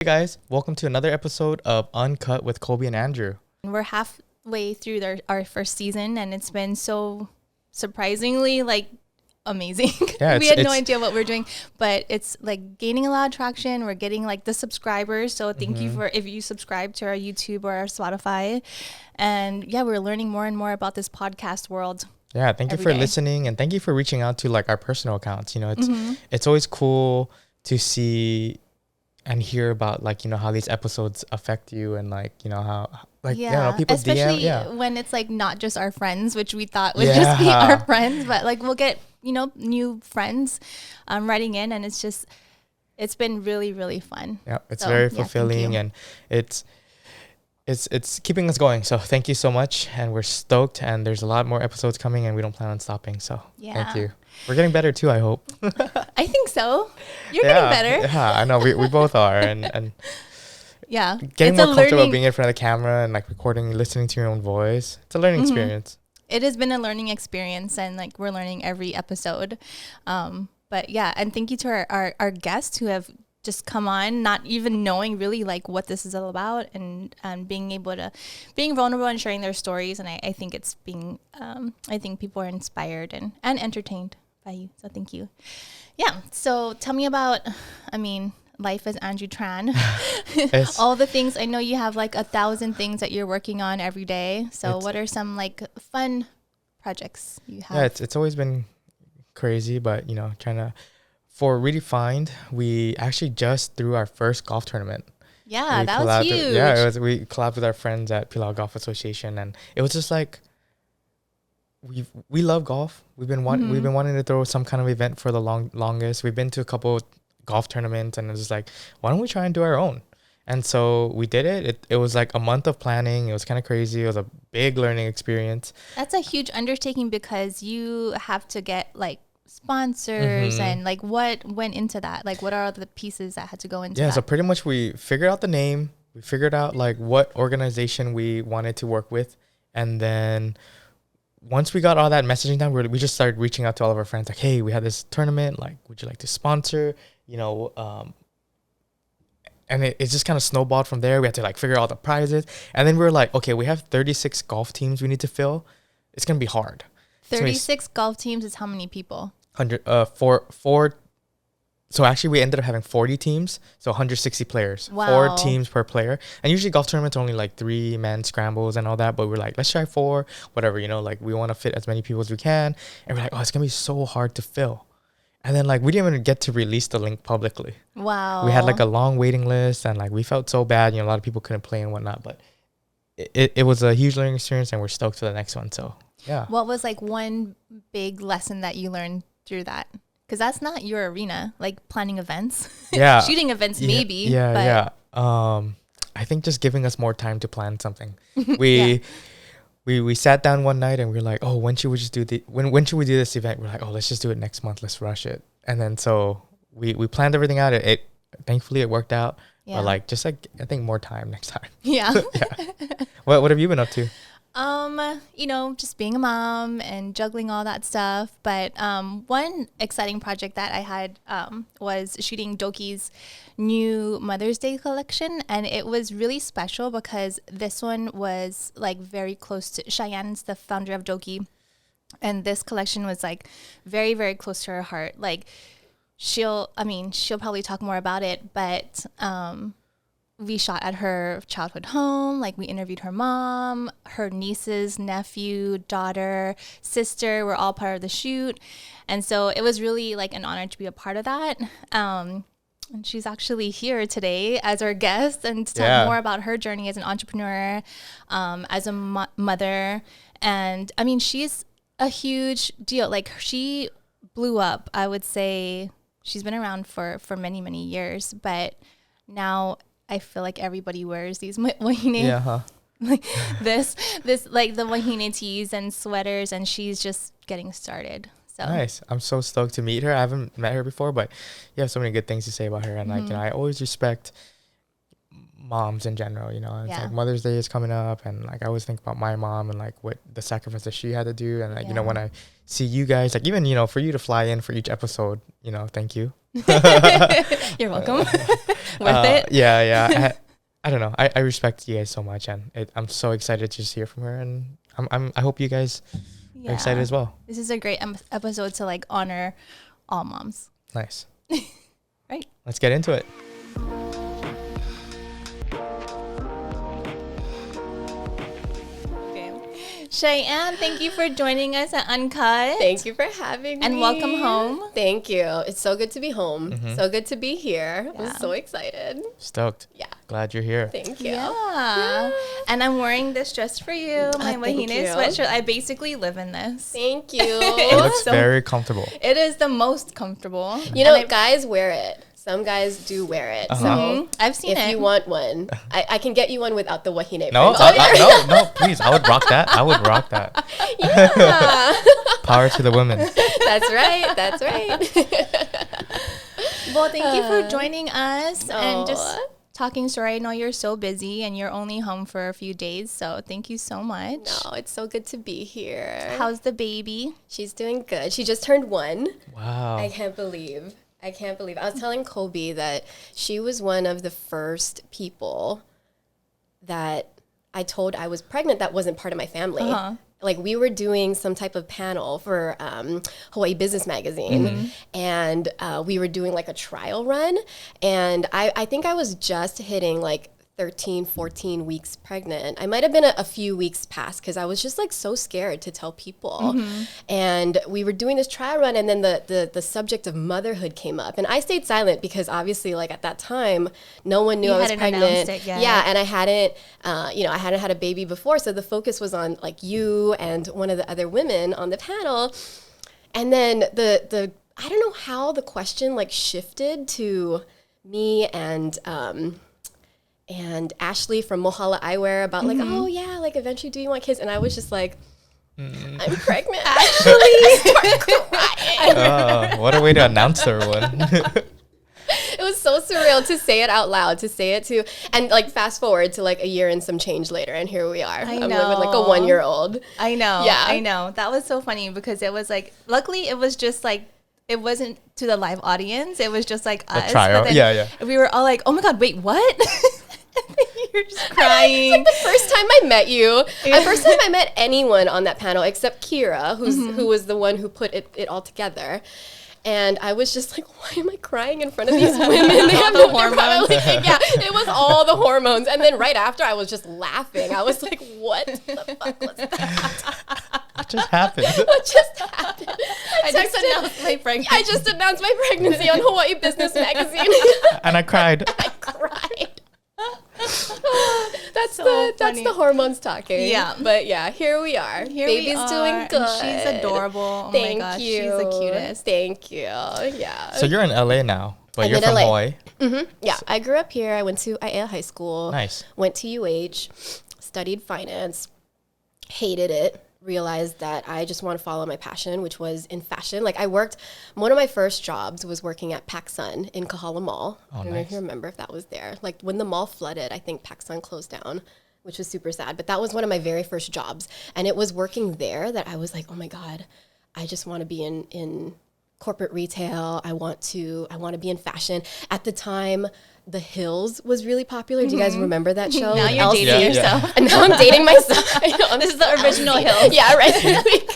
Hey guys, welcome to another episode of Uncut with Colby and Andrew. We're halfway through our first season, and it's been so surprisingly amazing. Yeah, We had no idea what we're doing, but it's gaining a lot of traction. We're getting the subscribers. So thank you for if you subscribe to our YouTube or our Spotify. And yeah, we're learning more and more about this podcast world. Yeah, thank you for listening, and thank you for reaching out to our personal accounts. It's always cool to see and hear about how these episodes affect you, and how people especially DM, when it's not just our friends, which we thought would just be our friends, but we'll get new friends writing in, and it's been really, really fun. Yeah, it's very fulfilling, and it's keeping us going. So thank you so much, and we're stoked, and there's a lot more episodes coming, and we don't plan on stopping. So thank you. We're getting better too, I hope. I think so. You're getting better. Yeah, I know. We both are, and yeah, getting more comfortable being in front of the camera and recording, listening to your own voice. It's a learning experience. It has been a learning experience, and we're learning every episode. But yeah, and thank you to our guests who have just come on, not even knowing really what this is all about, and being vulnerable and sharing their stories. And I think it's I think people are inspired and entertained by you. So thank you. Yeah. So tell me about, life as Andrew Tran. All the things. I know you have 1,000 things that you're working on every day. So what are some fun projects you have? Yeah, it's always been crazy, but for Redefined, we actually just threw our first golf tournament. Yeah, that was huge. We collabed with our friends at Pilau Golf Association, and it was just we love golf. We've been wanting to throw some kind of event for the longest. We've been to a couple golf tournaments, and it was just why don't we try and do our own? And so we did it. It was a month of planning. It was kind of crazy. It was a big learning experience. That's a huge undertaking because you have to get sponsors and what went into that? What are the pieces that had to go into that? Yeah, so pretty much we figured out the name. We figured out what organization we wanted to work with, and then once we got all that messaging down, we just started reaching out to all of our friends hey, we had this tournament, would you like to sponsor? And it just kind of snowballed from there. We had to figure out the prizes, and then we were okay, we have 36 golf teams we need to fill. It's gonna be hard. 36 golf teams is how many people? 100 four. So actually we ended up having 40 teams, so 160 players. Wow. 4 teams per player, and usually golf tournaments are only 3-man scrambles and all that, but we're let's try 4, whatever, we want to fit as many people as we can, and we're oh, it's gonna be so hard to fill. And then we didn't even get to release the link publicly. Wow. We had a long waiting list, and we felt so bad, a lot of people couldn't play and whatnot, but it was a huge learning experience, and we're stoked for the next one. So yeah. What was one big lesson that you learned through that? Because that's not your arena, planning events. Yeah. Shooting events, maybe. Yeah. I think just giving us more time to plan something. We sat down one night and we were oh, when should we just do when should we do this event? We're oh, let's just do it next month. Let's rush it. And then so we planned everything out. It thankfully it worked out. Yeah. But I think more time next time. Yeah. Yeah. What have you been up to? Just being a mom and juggling all that stuff. But one exciting project that I had was shooting Doki's new Mother's Day collection, and it was really special because this one was very close to Cheyenne's, the founder of Doki, and this collection was very, very close to her heart. She'll probably talk more about it, but we shot at her childhood home. We interviewed her mom, her nieces, nephew, daughter, sister were all part of the shoot. And so it was really an honor to be a part of that. And she's actually here today as our guest and to talk more about her journey as an entrepreneur, as a mother. And she's a huge deal. She blew up. I would say she's been around for many, many years, but now I feel everybody wears these wahine. Yeah, huh? This the wahine tees and sweaters, and she's just getting started. So nice. I'm so stoked to meet her. I haven't met her before, but you have so many good things to say about her, and I always respect moms in general, you know. And it's Yeah. like Mother's Day is coming up, and like I always think about my mom and like what the sacrifices she had to do, and like you know, when I see you guys, like even, you know, for you to fly in for each episode, you know, thank you. You're welcome. Worth it. Yeah. I don't know. I respect you guys so much, and I'm so excited to just hear from her, and I hope you guys are excited as well. This is a great episode to like honor all moms. Nice. Right. Let's get into it. Cheyenne, thank you for joining us at UNCUT. Thank you for having me. And welcome home. Thank you. It's so good to be home. So good to be here. Yeah. I'm so excited. Stoked. Yeah. Glad you're here. Thank you. Yeah. And I'm wearing this dress for you, my thank wahine you. sweatshirt. I basically live in this. Thank you. It looks so- very comfortable. It is the most comfortable. You know, And guys wear it. Some guys do wear it. So I've seen if it. you want one, I can get you one without the wahine. No, print. no, please. I would rock that. Yeah. Power to the women. That's right. That's right. Well, thank you for joining us and just Aw. talking story. I know you're so busy and you're only home for a few days, so thank you so much. No, it's so good to be here. How's the baby? She's doing good. She just turned 1. Wow. I can't believe. I was telling Colby that she was one of the first people that I told I was pregnant that wasn't part of my family. Like we were doing some type of panel for Hawaii Business Magazine, and we were doing like a trial run. And I think I was just hitting like 13, 14 weeks pregnant. I might have been a few weeks past because I was just like so scared to tell people. And we were doing this trial run, and then the subject of motherhood came up. And I stayed silent because obviously like at that time, no one knew You I was hadn't pregnant. announced it yet. Yeah, and I hadn't, I hadn't had a baby before. So the focus was on like you and one of the other women on the panel. And then the I don't know how the question like shifted to me and Ashley from Mohala Eyewear about like, oh yeah, like eventually do you want kids? And I was just like, I'm pregnant. Actually, What a way to announce everyone. it was so surreal to say it out loud, to say it to, and like fast forward to like a year and some change later, and here we are. I'm like with like a 1-year-old. I know. Yeah. I know. That was so funny because it was like, luckily it was just like, it wasn't to the live audience. It was just like us. trial. But then Yeah. we were all like, oh my God, wait, what? You're just crying. It's like the first time I met you, the first time I met anyone on that panel except Kira, who was the one who put it all together. And I was just like, why am I crying in front of these women? They have the no hormones. Yeah, it was all the hormones. And then right after, I was just laughing. I was like, what the fuck was that? What just happened? What just happened? I just announced my pregnancy. I just announced my pregnancy on Hawaii Business Magazine. And I cried. I cried. That's funny. the hormones talking. Yeah. But yeah, here we are. Here Baby's we are, doing and good. she's adorable. Oh Thank my gosh, you. she's the cutest. Thank you. Yeah. So you're in LA now, but I'm you're in from LA. Hawaii. Yeah, I grew up here. I went to Aiea High School. Nice. Went to UH, studied finance, hated it. Realized that I just want to follow my passion, which was in fashion. Like one of my first jobs was working at PacSun in Kahala Mall. I don't know if you remember if that was there. Like when the mall flooded, I think PacSun closed down, which was super sad. But that was one of my very first jobs. And it was working there that I was like, oh my God, I just want to be in corporate retail. I want to be in fashion. At the time, The Hills was really popular. Do you guys remember that show? Now with you're Elsie? dating yourself. And now I'm dating myself. I know, This is the original Hills. Yeah, right. There we go.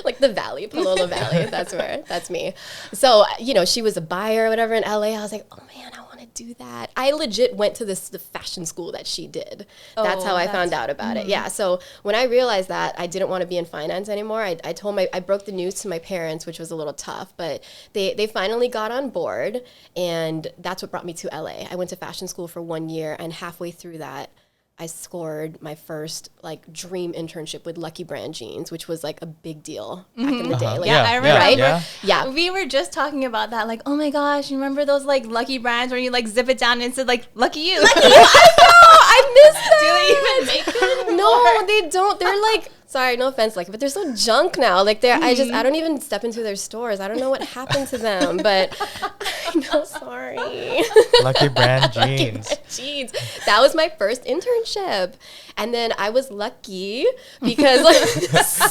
Like the Valley, Palolo Valley. That's me. So, she was a buyer or whatever in LA. I was like, oh man, I want to do that. I legit went to the fashion school that she did. That's how I found out about it. Yeah. So when I realized that I didn't want to be in finance anymore, I broke the news to my parents, which was a little tough, but they finally got on board, and that's what brought me to LA. I went to fashion school for 1 year, and halfway through that, I scored my first like dream internship with Lucky Brand Jeans, which was like a big deal back in the day. Like, Yeah, I remember. right? Yeah. We were just talking about that. Like, oh my gosh, you remember those like Lucky Brands where you like zip it down and it said like Lucky You? Lucky You. I know. I missed that. Do they even make it anymore? No, they don't. They're like, sorry, no offense, like, but they're so junk now. Like I don't even step into their stores. I don't know what happened to them, but I know, sorry. Lucky Brand Jeans. jeans. That was my first internship. And then I was lucky because like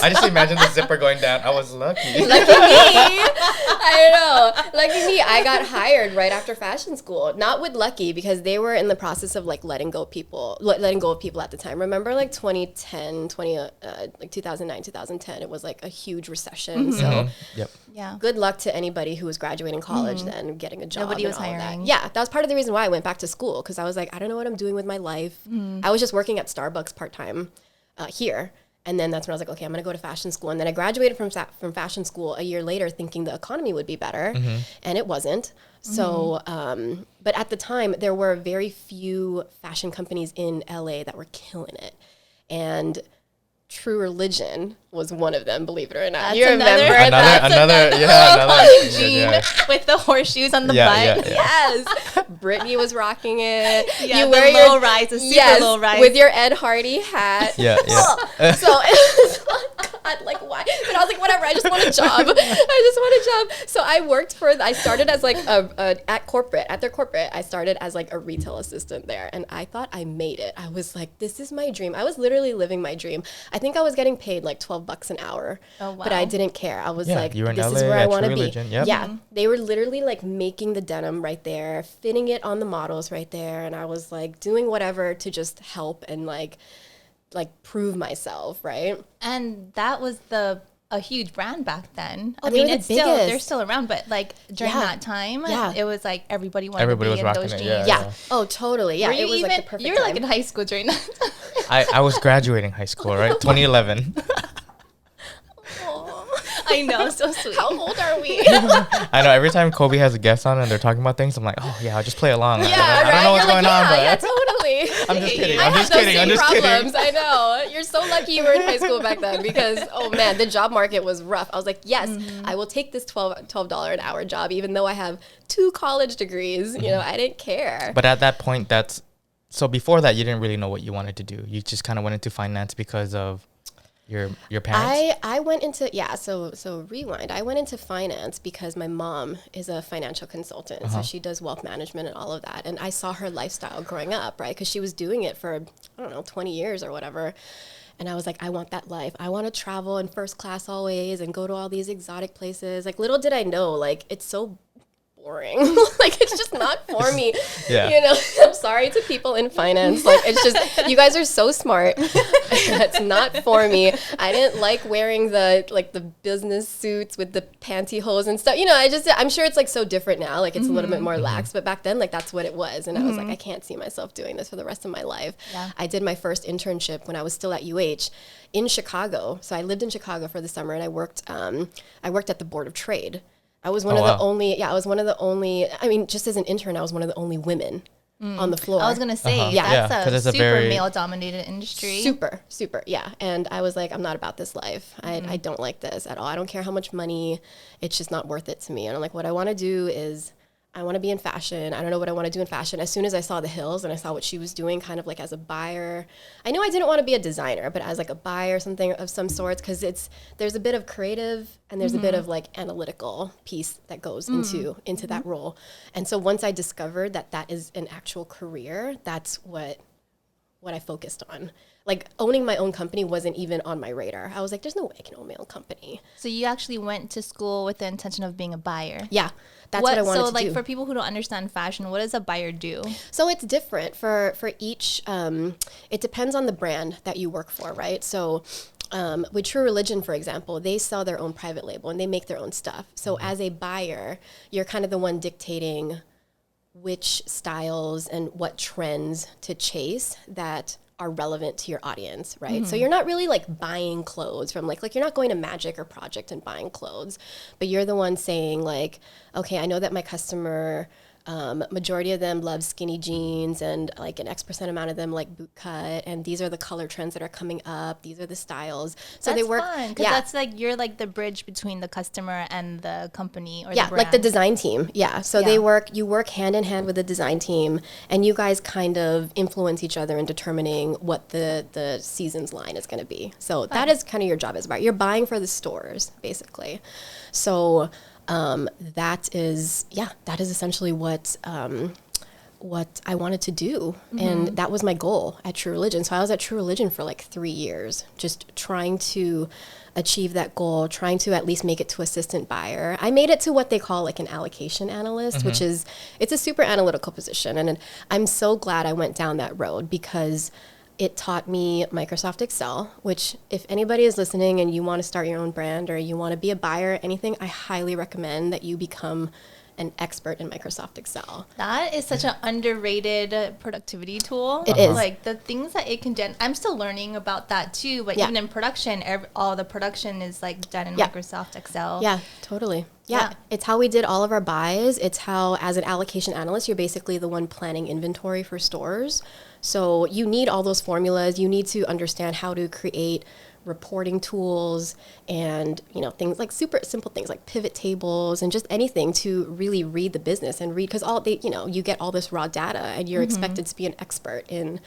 I just imagine the zipper going down. I was lucky. Lucky me. I know. Lucky me. I got hired right after fashion school. Not with Lucky because they were in the process of like letting go of people at the time. Remember like 2010, like 2009, 2010, it was like a huge recession. So Yep. Yeah. good luck to anybody who was graduating college then getting a job. Nobody was and all hiring. That. Yeah, that was part of the reason why I went back to school because I was like, I don't know what I'm doing with my life. I was just working at Starbucks part-time here. And then that's when I was like, okay, I'm going to go to fashion school. And then I graduated from fashion school a year later thinking the economy would be better. And it wasn't. So, but at the time, there were very few fashion companies in LA that were killing it. And True Religion was one of them, believe it or not. That's You remember another jean with the horseshoes on the butt. Yeah. Yes. Brittany was rocking it. Yeah, you the wear low your rise, a super low rise. with your Ed Hardy hat. Yeah. So it was, God, like why? But I was like, whatever. I just want a job. So I started as like at their corporate. I started as like a retail assistant there, and I thought I made it. I was like, this is my dream. I was literally living my dream. I think I was getting paid like $12 an hour. Oh, wow. But I didn't care. I was like, you were in this LA is where I at want to True be. Religion, yep. Yeah. They were literally like making the denim right there, fitting it on the models right there, and I was like doing whatever to just help and like prove myself, right? And that was a huge brand back then. Oh, I mean, they were the biggest. they're still around, but like during that time, it was like everybody wanted to be was in rocking those it, jeans. Yeah. Oh, totally. Yeah. Were It was like the perfect you were like time. in high school during that time. I was graduating high school, right? 2011. I know, so sweet. How old are we? I know every time Kobe has a guest on and they're talking about things, I'm like, oh yeah, I'll just play along. I don't know what's going on, but yeah, totally. I'm just kidding. I I'm had just those kidding. I'm same just kidding. problems. I know. You're so lucky you were in high school back then because, oh man, the job market was rough. I was like, yes, I will take this $12 an hour job, even though I have 2 college degrees. You know, I didn't care. But at that point, so before that, you didn't really know what you wanted to do. You just kind of went into finance because of your parents? I went into, so rewind. I went into finance because my mom is a financial consultant. So she does wealth management and all of that. And I saw her lifestyle growing up, right? Because she was doing it for, 20 years or whatever. And I was like, I want that life. I want to travel in first class always and go to all these exotic places. Like, little did I know, like, it's so boring. Like, it's just not for me. Yeah. You know, I'm sorry to people in finance. Like, it's just, you guys are so smart. It's not for me. I didn't like wearing the business suits with the pantyhose and stuff. You know, I'm sure it's like so different now. Like, it's a little bit more lax, but back then, like, that's what it was. And I was like, I can't see myself doing this for the rest of my life. Yeah. I did my first internship when I was still at UH in Chicago. So I lived in Chicago for the summer, and I worked at the Board of Trade. I was one of the only, I mean, just as an intern, I was one of the only women on the floor. I was going to say, that's a super male-dominated industry. Super, yeah. And I was like, I'm not about this life. I don't like this at all. I don't care how much money. It's just not worth it to me. And I'm like, what I want to do is I want to be in fashion. I don't know what I want to do in fashion. As soon as I saw the Hills and I saw what she was doing kind of like as a buyer, I knew I didn't want to be a designer, but as like a buyer, something of some sorts, because there's a bit of creative and there's a bit of like analytical piece that goes into that role. And so once I discovered that is an actual career, that's what I focused on. Like, owning my own company wasn't even on my radar. I was like, there's no way I can own my own company. So you actually went to school with the intention of being a buyer. Yeah, that's what I wanted to do. So, like, for people who don't understand fashion, what does a buyer do? So it's different for each. It depends on the brand that you work for, right? So with True Religion, for example, they sell their own private label and they make their own stuff. So as a buyer, you're kind of the one dictating which styles and what trends to chase that are relevant to your audience, right? So you're not really like buying clothes from like you're not going to Magic or Project and buying clothes, but you're the one saying like, okay, I know that my customer, majority of them love skinny jeans and like an X% amount of them like boot cut, and these are the color trends that are coming up. These are the styles. So that's they work. Fun, because that's like you're like the bridge between the customer and the company or the brand. Like the design team. Yeah. So you work hand in hand with the design team, and you guys kind of influence each other in determining what the season's line is going to be. So that is kind of your job as a buyer. You're buying for the stores, basically. So that is essentially what what I wanted to do. And that was my goal at True Religion. So I was at True Religion for like 3 years, just trying to achieve that goal, trying to at least make it to assistant buyer. I made it to what they call like an allocation analyst, which is, it's a super analytical position. And I'm so glad I went down that road because it taught me Microsoft Excel, which if anybody is listening and you want to start your own brand or you want to be a buyer or anything, I highly recommend that you become an expert in Microsoft Excel. That is such an underrated productivity tool. It is. Like the things that it can do. I'm still learning about that too, but even in production, all the production is like done in Microsoft Excel. Yeah, totally. Yeah, it's how we did all of our buys. It's how, as an allocation analyst, you're basically the one planning inventory for stores. So you need all those formulas. You need to understand how to create reporting tools and, you know, things like super simple things like pivot tables and just anything to really read the business and read, because all they, you know, you get all this raw data and you're expected to be an expert in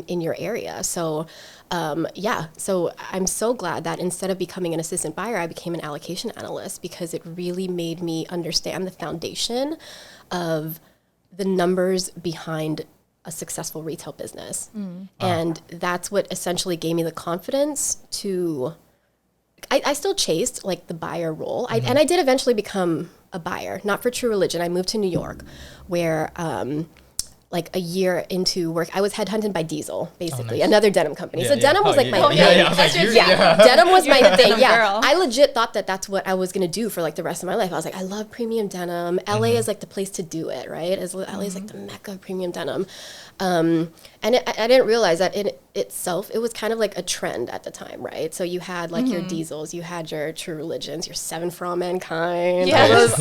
your area. So so I'm so glad that instead of becoming an assistant buyer, I became an allocation analyst, because it really made me understand the foundation of the numbers behind a successful retail business. And that's what essentially gave me the confidence to, I still chased like the buyer role. And I did eventually become a buyer, not for True Religion. I moved to New York where, like a year into work, I was headhunted by Diesel, basically, another denim company. So denim was like my thing. Denim was my thing. Girl. I legit thought that that's what I was going to do for like the rest of my life. I was like, I love premium denim. LA is like the place to do it, right? LA is like the mecca of premium denim. And I didn't realize that in itself, it was kind of like a trend at the time, right? So you had like your Diesels, you had your True Religions, your Seven for All Mankind,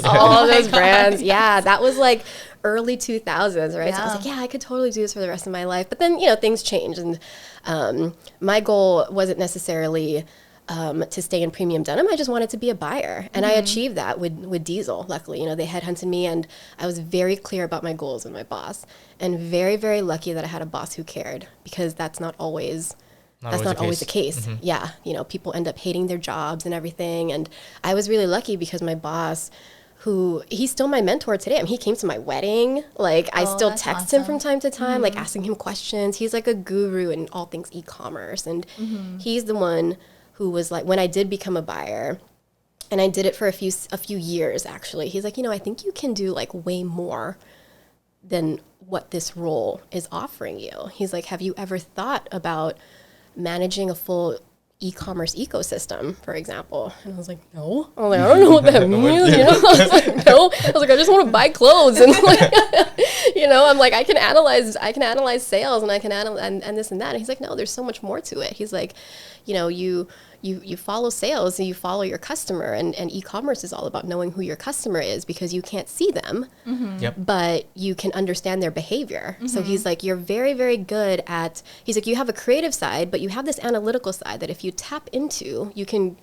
all those brands. Yeah, that was like early 2000s, right? So I was like, yeah, I could totally do this for the rest of my life. But then, you know, things changed. And my goal wasn't necessarily to stay in premium denim. I just wanted to be a buyer. And I achieved that with Diesel. Luckily, you know, they headhunted me and I was very clear about my goals with my boss, and very, very lucky that I had a boss who cared, because that's not always the case. Yeah. You know, people end up hating their jobs and everything. And I was really lucky because my boss, he's still my mentor today. I mean, he came to my wedding. Like, I still text him from time to time, like asking him questions. He's like a guru in all things e-commerce. And he's the one who was like, when I did become a buyer, and I did it for a few years actually, he's like, you know, I think you can do like way more than what this role is offering you. He's like, have you ever thought about managing a full e-commerce ecosystem, for example? And I was like, no. I was like, I don't know what that means. You know, I was like, no. I was like, I just want to buy clothes, and like, you know, I'm like, I can analyze sales, and I can analyze and this and that. And he's like, no, there's so much more to it. He's like, you know, you follow sales and you follow your customer, and e-commerce is all about knowing who your customer is, because you can't see them, but you can understand their behavior. So he's like, you're very, very good at, he's like, you have a creative side, but you have this analytical side that if you tap into, you can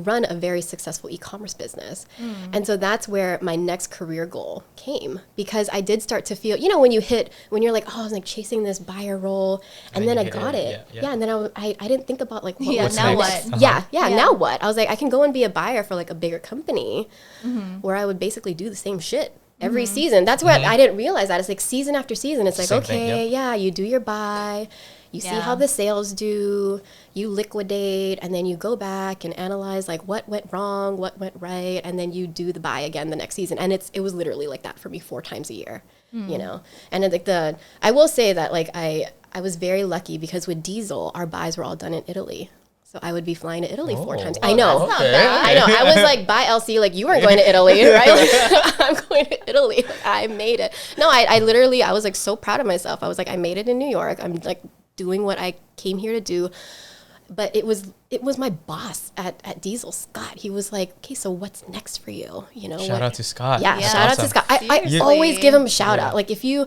run a very successful e-commerce business. And so that's where my next career goal came, because I did start to feel, you know, when you're like, oh, I was like chasing this buyer role, and then I got it. Yeah. And then I didn't think about like, what's now next? what? Now what? I was like, I can go and be a buyer for like a bigger company where I would basically do the same shit every season. That's where I didn't realize that. It's like season after season. It's like, okay, you do your buy, you see how the sales do, you liquidate, and then you go back and analyze like what went wrong, what went right, and then you do the buy again the next season. And it was literally like that for me 4 times a year, you know? And then, like I will say that like I was very lucky, because with Diesel, our buys were all done in Italy. So I would be flying to Italy 4 times. I know. That's not bad. I know. I was like, bye, LC. Like, you weren't going to Italy, right? Like, I'm going to Italy. Like, I made it. No, I literally, I was like so proud of myself. I was like, I made it in New York. I'm like doing what I came here to do. But it was my boss at Diesel, Scott. He was like, okay, so what's next for you? You know, shout out to Scott. Yeah, shout out to Scott. I always give him a shout out. Like, if you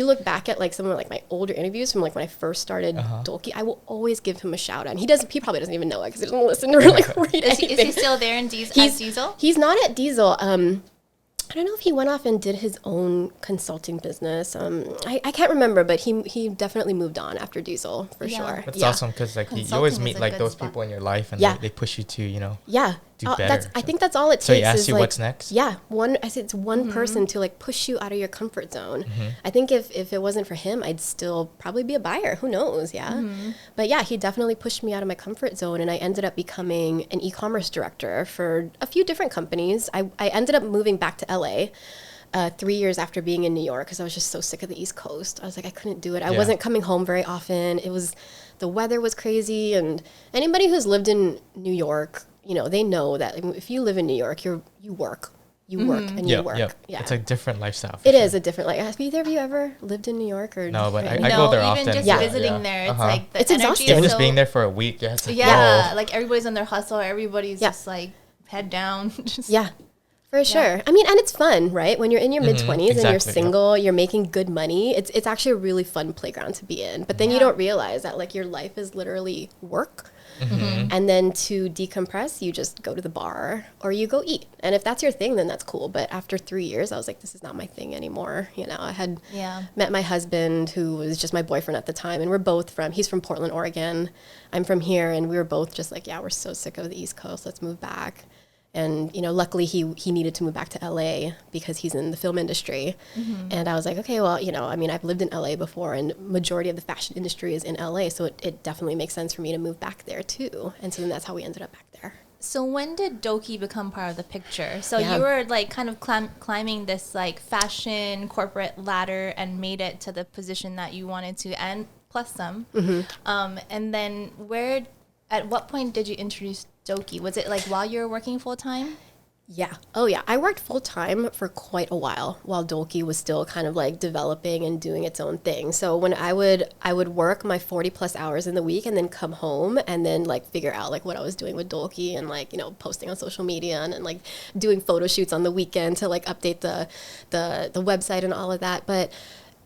look back at like some of like my older interviews from like when I first started Dolkii, I will always give him a shout out. And he probably doesn't even know it because he doesn't listen or like read anything. Is he still there at Diesel? He's not at Diesel. I don't know if he went off and did his own consulting business. I can't remember, but he definitely moved on after Diesel for sure. That's awesome, because like you always meet like those people in your life, and they push you to, you know. Yeah. do better. I think that's all it takes. So he asked is you like, what's next? Yeah, I said it's one person to like push you out of your comfort zone. I think if it wasn't for him, I'd still probably be a buyer. Who knows? Yeah. But yeah, he definitely pushed me out of my comfort zone, and I ended up becoming an e-commerce director for a few different companies. I ended up moving back to LA 3 years after being in New York because I was just so sick of the East Coast. I was like, I couldn't do it. I wasn't coming home very often. The weather was crazy, and anybody who's lived in New York, you know, they know that if you live in New York, you work, you work. Yeah. It's a different lifestyle. It is a different, like, have either of you ever lived in New York? Or no, but I no, go there even often. just visiting there, it's like the it's energy exhausting. Even is just being there for a week. Yeah, whoa. like everybody's on their hustle. Everybody's just like head down. For sure. I mean, and it's fun, right? When you're in your mid-20s and you're single, you're making good money. It's actually a really fun playground to be in. But then you don't realize that like your life is literally work. And then to decompress, you just go to the bar or you go eat. And if that's your thing, then that's cool. But after 3 years, I was like, this is not my thing anymore. You know, I had met my husband, who was just my boyfriend at the time. And he's from Portland, Oregon. I'm from here. And we were both just like, yeah, we're so sick of the East Coast. Let's move back. And, you know, luckily he needed to move back to LA because he's in the film industry. And I was like, okay, well, you know, I mean, I've lived in LA before, and majority of the fashion industry is in LA. So it definitely makes sense for me to move back there too. And so then that's how we ended up back there. So when did Doki become part of the picture? So you were like kind of climbing this like fashion corporate ladder and made it to the position that you wanted to, and plus some. And then at what point did you introduce Doki? Was it like while you were working full time? Yeah. Oh yeah. I worked full time for quite a while Doki was still kind of like developing and doing its own thing. So when I would work my 40 plus hours in the week and then come home and then like figure out like what I was doing with Dolkii and like, you know, posting on social media and like doing photo shoots on the weekend to like update the website and all of that. But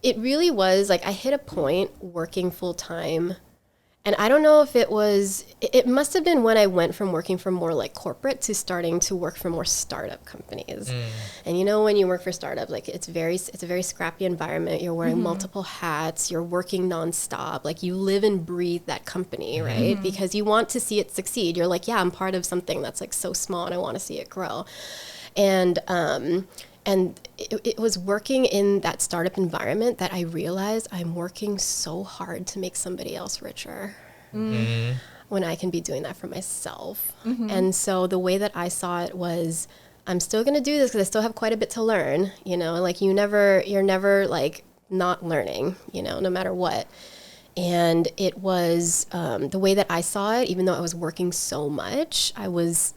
it really was like I hit a point working full time. And I don't know if it must have been when I went from working for more like corporate to starting to work for more startup companies. And you know, when you work for startups, like it's a very scrappy environment. You're wearing multiple hats, you're working nonstop. Like you live and breathe that company, right? Because you want to see it succeed. You're like, yeah, I'm part of something that's like so small and I want to see it grow. And it was working in that startup environment that I realized I'm working so hard to make somebody else richer when I can be doing that for myself. And so the way that I saw it was, I'm still going to do this because I still have quite a bit to learn, you know, like you're never like not learning, you know, no matter what. And it was the way that I saw it, even though I was working so much, I was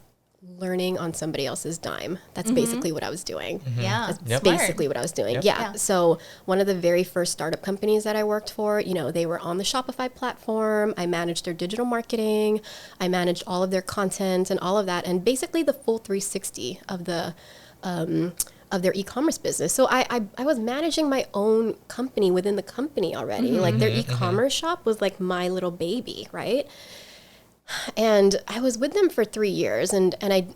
learning on somebody else's dime. That's basically what I was doing. That's basically what I was doing. So one of the very first startup companies that I worked for, you know, they were on the Shopify platform. I managed their digital marketing. I managed all of their content and all of that, and basically the full 360 of the of their e-commerce business. So I was managing my own company within the company already. Like their e-commerce shop was like my little baby, right? And I was with them for 3 years, and I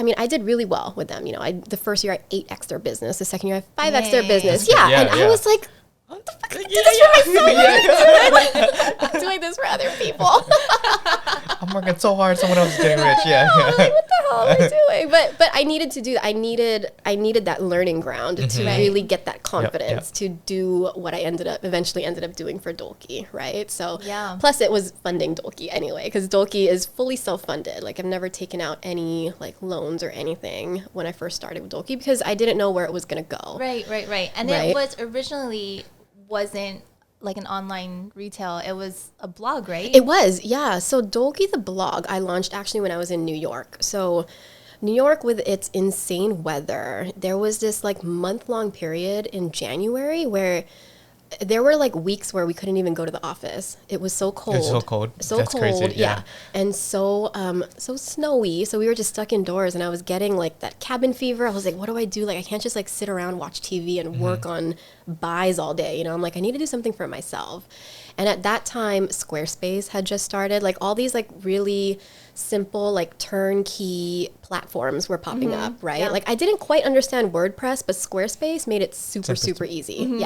mean, I did really well with them. You know, the first year I 8x their business. The second year I 5x their business. I was like, what the fuck? I did this for myself. I'm doing this for other people. I'm working so hard. Someone else is getting rich. Like, what the hell am I doing? But I needed to do that. I needed that learning ground to really get that confidence to do what I eventually ended up doing for Dolkii, right? So plus it was funding Dolkii anyway, because Dolkii is fully self-funded. Like I've never taken out any like loans or anything when I first started with Dolkii because I didn't know where it was going to go. Right. And it was originally wasn't like an online retail, it was a blog, right? It was, yeah. So Dolkii, the blog, I launched actually when I was in New York. So New York, with its insane weather, there was this like month-long period in January where there were like weeks where we couldn't even go to the office. It was so cold. It's so cold. So That's cold, crazy. yeah. And so snowy. So we were just stuck indoors, and I was getting like that cabin fever. I was like, what do I do? Like I can't just like sit around, watch TV and work on buys all day. You know, I'm like, I need to do something for myself. And at that time, Squarespace had just started. Like all these like really simple like turnkey platforms were popping up, right? Like I didn't quite understand WordPress, but Squarespace made it super easy.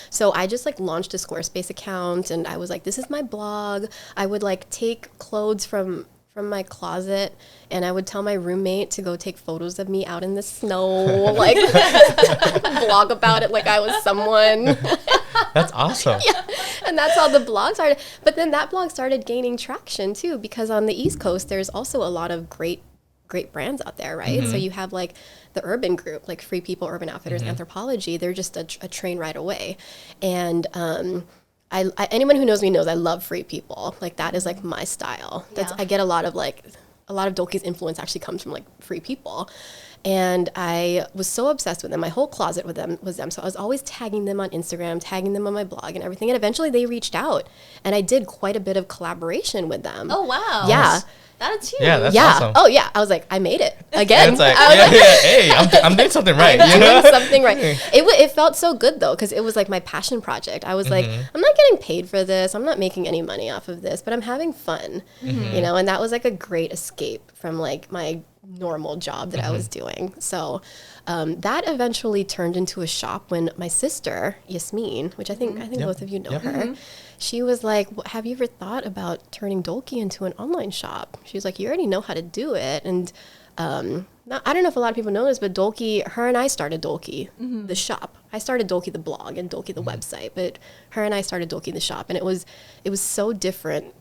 So I just like launched a Squarespace account, and I was like, this is my blog. I would like take clothes from from my closet, and I would tell my roommate to go take photos of me out in the snow, like blog about it like I was someone. That's awesome. Yeah, and that's how the blog started. But then that blog started gaining traction too, because on the East Coast, there's also a lot of great brands out there, right? So you have like the urban group, like Free People, Urban Outfitters, Anthropology. They're just a train ride away. And I anyone who knows me knows I love Free People. Like that is like my style. That's I get a lot of Dolki's influence actually comes from like Free People. And I was so obsessed with them. My whole closet with them was them. So I was always tagging them on Instagram, tagging them on my blog and everything. And eventually they reached out, and I did quite a bit of collaboration with them. Oh, wow. Yeah. That's huge. Yeah, that's awesome. Oh, yeah. I was like, I made it again. It's like, hey, I'm doing something right. I'm doing something right. It felt so good though, because it was like my passion project. I was like, I'm not getting paid for this. I'm not making any money off of this, but I'm having fun, you know. And that was like a great escape from like my normal job that I was doing. So that eventually turned into a shop when my sister Yasmin, which I think both of you know her. She was like, have you ever thought about turning Dolkii into an online shop? She was like, you already know how to do it. And I don't know if a lot of people know this, but Dolkii, her and I started Dolkii, the shop. I started Dolkii the blog and Dolkii the website, but her and I started Dolkii the shop. And it was so different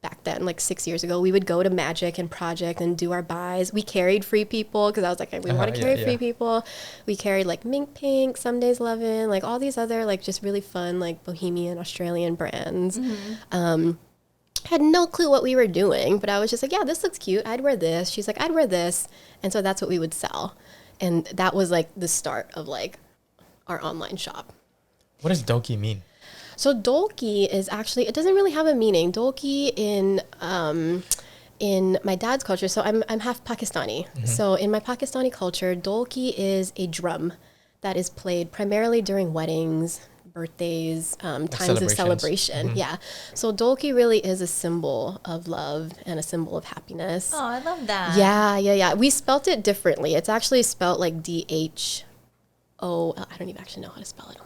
back then, like 6 years ago. We would go to Magic and Project and do our buys. We carried Free People because I was like, we want to carry Free People. We carried like Mink Pink, Some Days Lovin', like all these other like just really fun like bohemian Australian brands. Had no clue what we were doing, but I was just like, yeah, this looks cute. I'd wear this. She's like, I'd wear this. And so that's what we would sell. And that was like the start of like our online shop. What does Dolkii mean? So Dolkii is actually, it doesn't really have a meaning. Dolkii in my dad's culture, so I'm half Pakistani. So in my Pakistani culture, Dolkii is a drum that is played primarily during weddings, birthdays, times of celebration. Yeah. So Dolkii really is a symbol of love and a symbol of happiness. Oh, I love that. Yeah. We spelt it differently. It's actually spelt like DH. Oh, I don't even actually know how to spell it.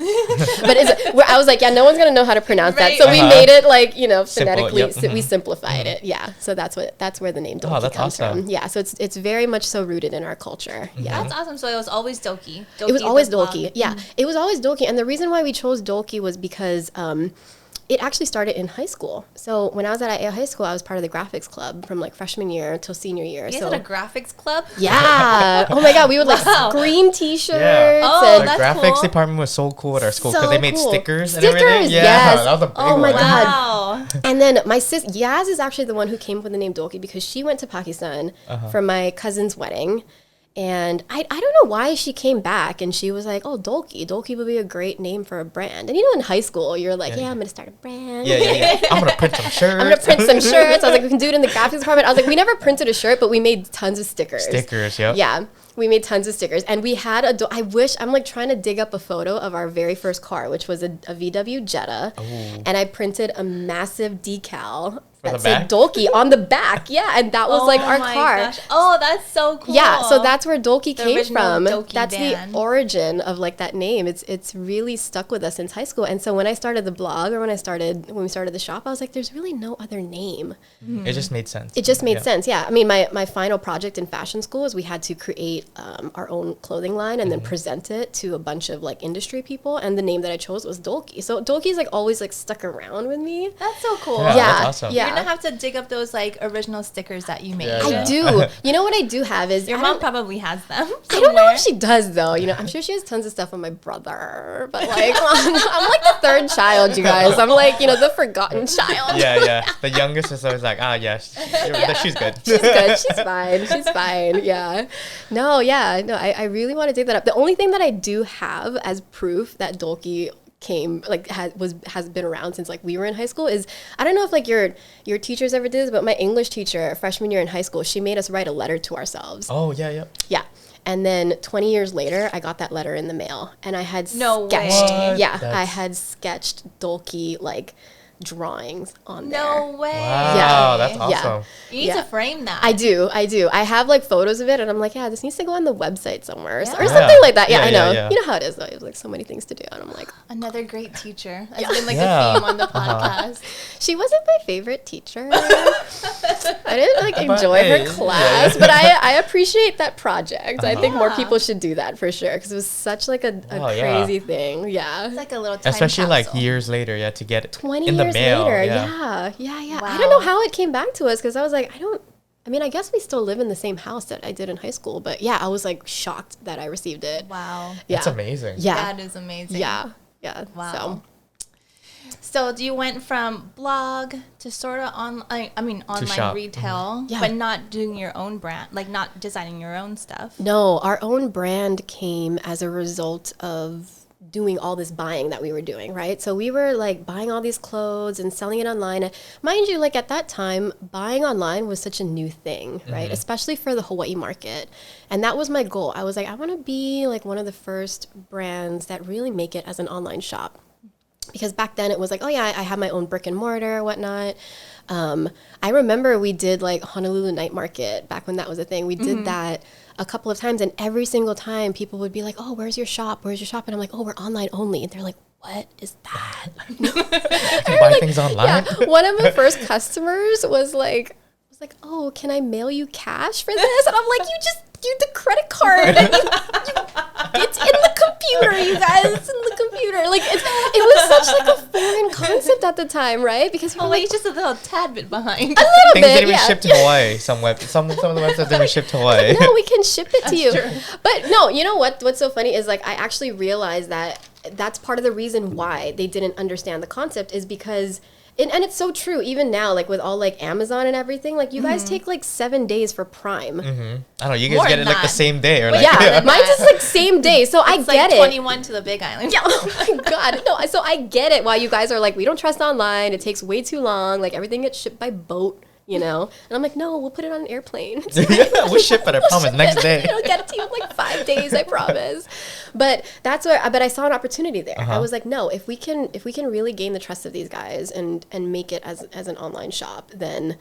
But I was like, yeah, no one's going to know how to pronounce that. So we made it like, you know, phonetically, we simplified it. Yeah. So that's where the name Dolkii comes from. Yeah. So it's very much so rooted in our culture. Yeah. That's awesome. So it was always Dolkii. It was always Dolkii. Yeah. It was always Dolkii. And the reason why we chose Dolkii was because it actually started in high school. So when I was at Aiea High School, I was part of the graphics club from like freshman year until senior year. You guys had a graphics club? Yeah. Oh my God. We would like screen t-shirts. Yeah. Oh, the that's graphics cool. department was so cool at our school because they made stickers and Stickers, everything. Yeah, yes. that was a big Oh my one. God. Wow. And then my sis Yaz is actually the one who came up with the name Dolkii because she went to Pakistan for my cousin's wedding. And I don't know why she came back and she was like, oh, Dolkii would be a great name for a brand. And you know, in high school, you're like, I'm going to start a brand. Yeah. I'm going to print some shirts. I'm going to print some shirts. I was like, we can do it in the graphics department. I was like, we never printed a shirt, but we made tons of stickers. Yep. Yeah. We made tons of stickers. And we had I'm like trying to dig up a photo of our very first car, which was a VW Jetta. Ooh. And I printed a massive decal that said Dolkii on the back. Yeah, and that was like our car. Gosh. Oh, that's so cool. Yeah, so that's where Dolkii came from. Dolkii that's band. the origin of like that name. It's really stuck with us since high school. And so when I started the blog or when we started the shop, I was like, there's really no other name. It just made sense. It just made sense. Yeah. I mean, my final project in fashion school was we had to create our own clothing line and then present it to a bunch of like industry people. And the name that I chose was Dolkii. So Dolkii is like always like stuck around with me. That's so cool. Yeah, that's awesome. You're gonna have to dig up those like original stickers that you made. I do. You know what I do have is your mom probably has them somewhere. I don't know if she does though. You know, I'm sure she has tons of stuff on my brother, but like I'm like the third child, you guys. I'm like, you know, the forgotten child. Yeah. The youngest is always like, she's good. She's good. She's fine. Yeah. No, I really want to dig that up. The only thing that I do have as proof that Dolkii has been around since like we were in high school is, I don't know if like your teachers ever did this, but my English teacher freshman year in high school, she made us write a letter to ourselves. Oh yeah. And then 20 years later, I got that letter in the mail, and I had I had sketched Dolkii like drawings on there. No way. Wow, that's awesome. Yeah. You need to frame that. I do. I have like photos of it, and I'm like, yeah, this needs to go on the website somewhere or Yeah. something like that. Yeah, Yeah, I know. yeah. You know how it is though. There's like so many things to do, and I'm like, Another great teacher. That's Yeah. been like Yeah. the theme on the podcast. she wasn't my favorite teacher. I didn't like But enjoy hey, her class, but I appreciate that project. I think more Yeah. people should do that for sure because it was such like a Oh, yeah. crazy thing. Yeah. It's like a little time Especially like capsule. years later, yeah, to get it 20 in the years mail. later. Yeah. Yeah. Wow. I don't know how it came back to us because I was like, I guess we still live in the same house that I did in high school, but yeah, I was like shocked that I received it. Wow. Yeah. That's amazing. Yeah. That is amazing. Yeah. Yeah. Wow. So you went from blog to sort of online shop. retail, Yeah. but not doing your own brand, like not designing your own stuff. No, our own brand came as a result of doing all this buying that we were doing, right? So we were like buying all these clothes and selling it online. Mind you, like at that time, buying online was such a new thing, right? Especially for the Hawaii market. And that was my goal. I was like, I want to be like one of the first brands that really make it as an online shop. Because back then it was like, oh yeah, I have my own brick and mortar, whatnot. I remember we did like Honolulu Night Market back when that was a thing. We did that a couple of times, and every single time people would be like, oh, where's your shop? Where's your shop? And I'm like, oh, we're online only. And they're like, what is that? You can buy things online. Yeah, one of my first customers was like, oh, can I mail you cash for this? And I'm like, you just do the credit card. And it's in the computer, you guys. It's in the computer. Like it was such like a foreign concept at the time, right? Because people Oh, were wait, just a little tad bit behind. a little Things bit, didn't even yeah. ship to Hawaii. Some of the websites didn't even ship to Hawaii. No, we can ship it to you. true. But no, you know what? What's so funny is like I actually realized that that's part of the reason why they didn't understand the concept is because. And it's so true, even now, like with all like Amazon and everything, like you guys take like 7 days for Prime. I don't know. You More guys get than it like the that. same day, or But like yeah, mine's just like same day, so I It's get like it. 21 to the Big Island. Yeah, oh my God. No, so I get it why you guys are like, we don't trust online. It takes way too long. Like everything gets shipped by boat, you know? And I'm like, no, we'll put it on an airplane. yeah, we'll ship it. I promise. Next day. It'll get it to you in like 5 days, I promise. But that's where, but I saw an opportunity there. I was like, no, if we can really gain the trust of these guys and make it as an online shop, then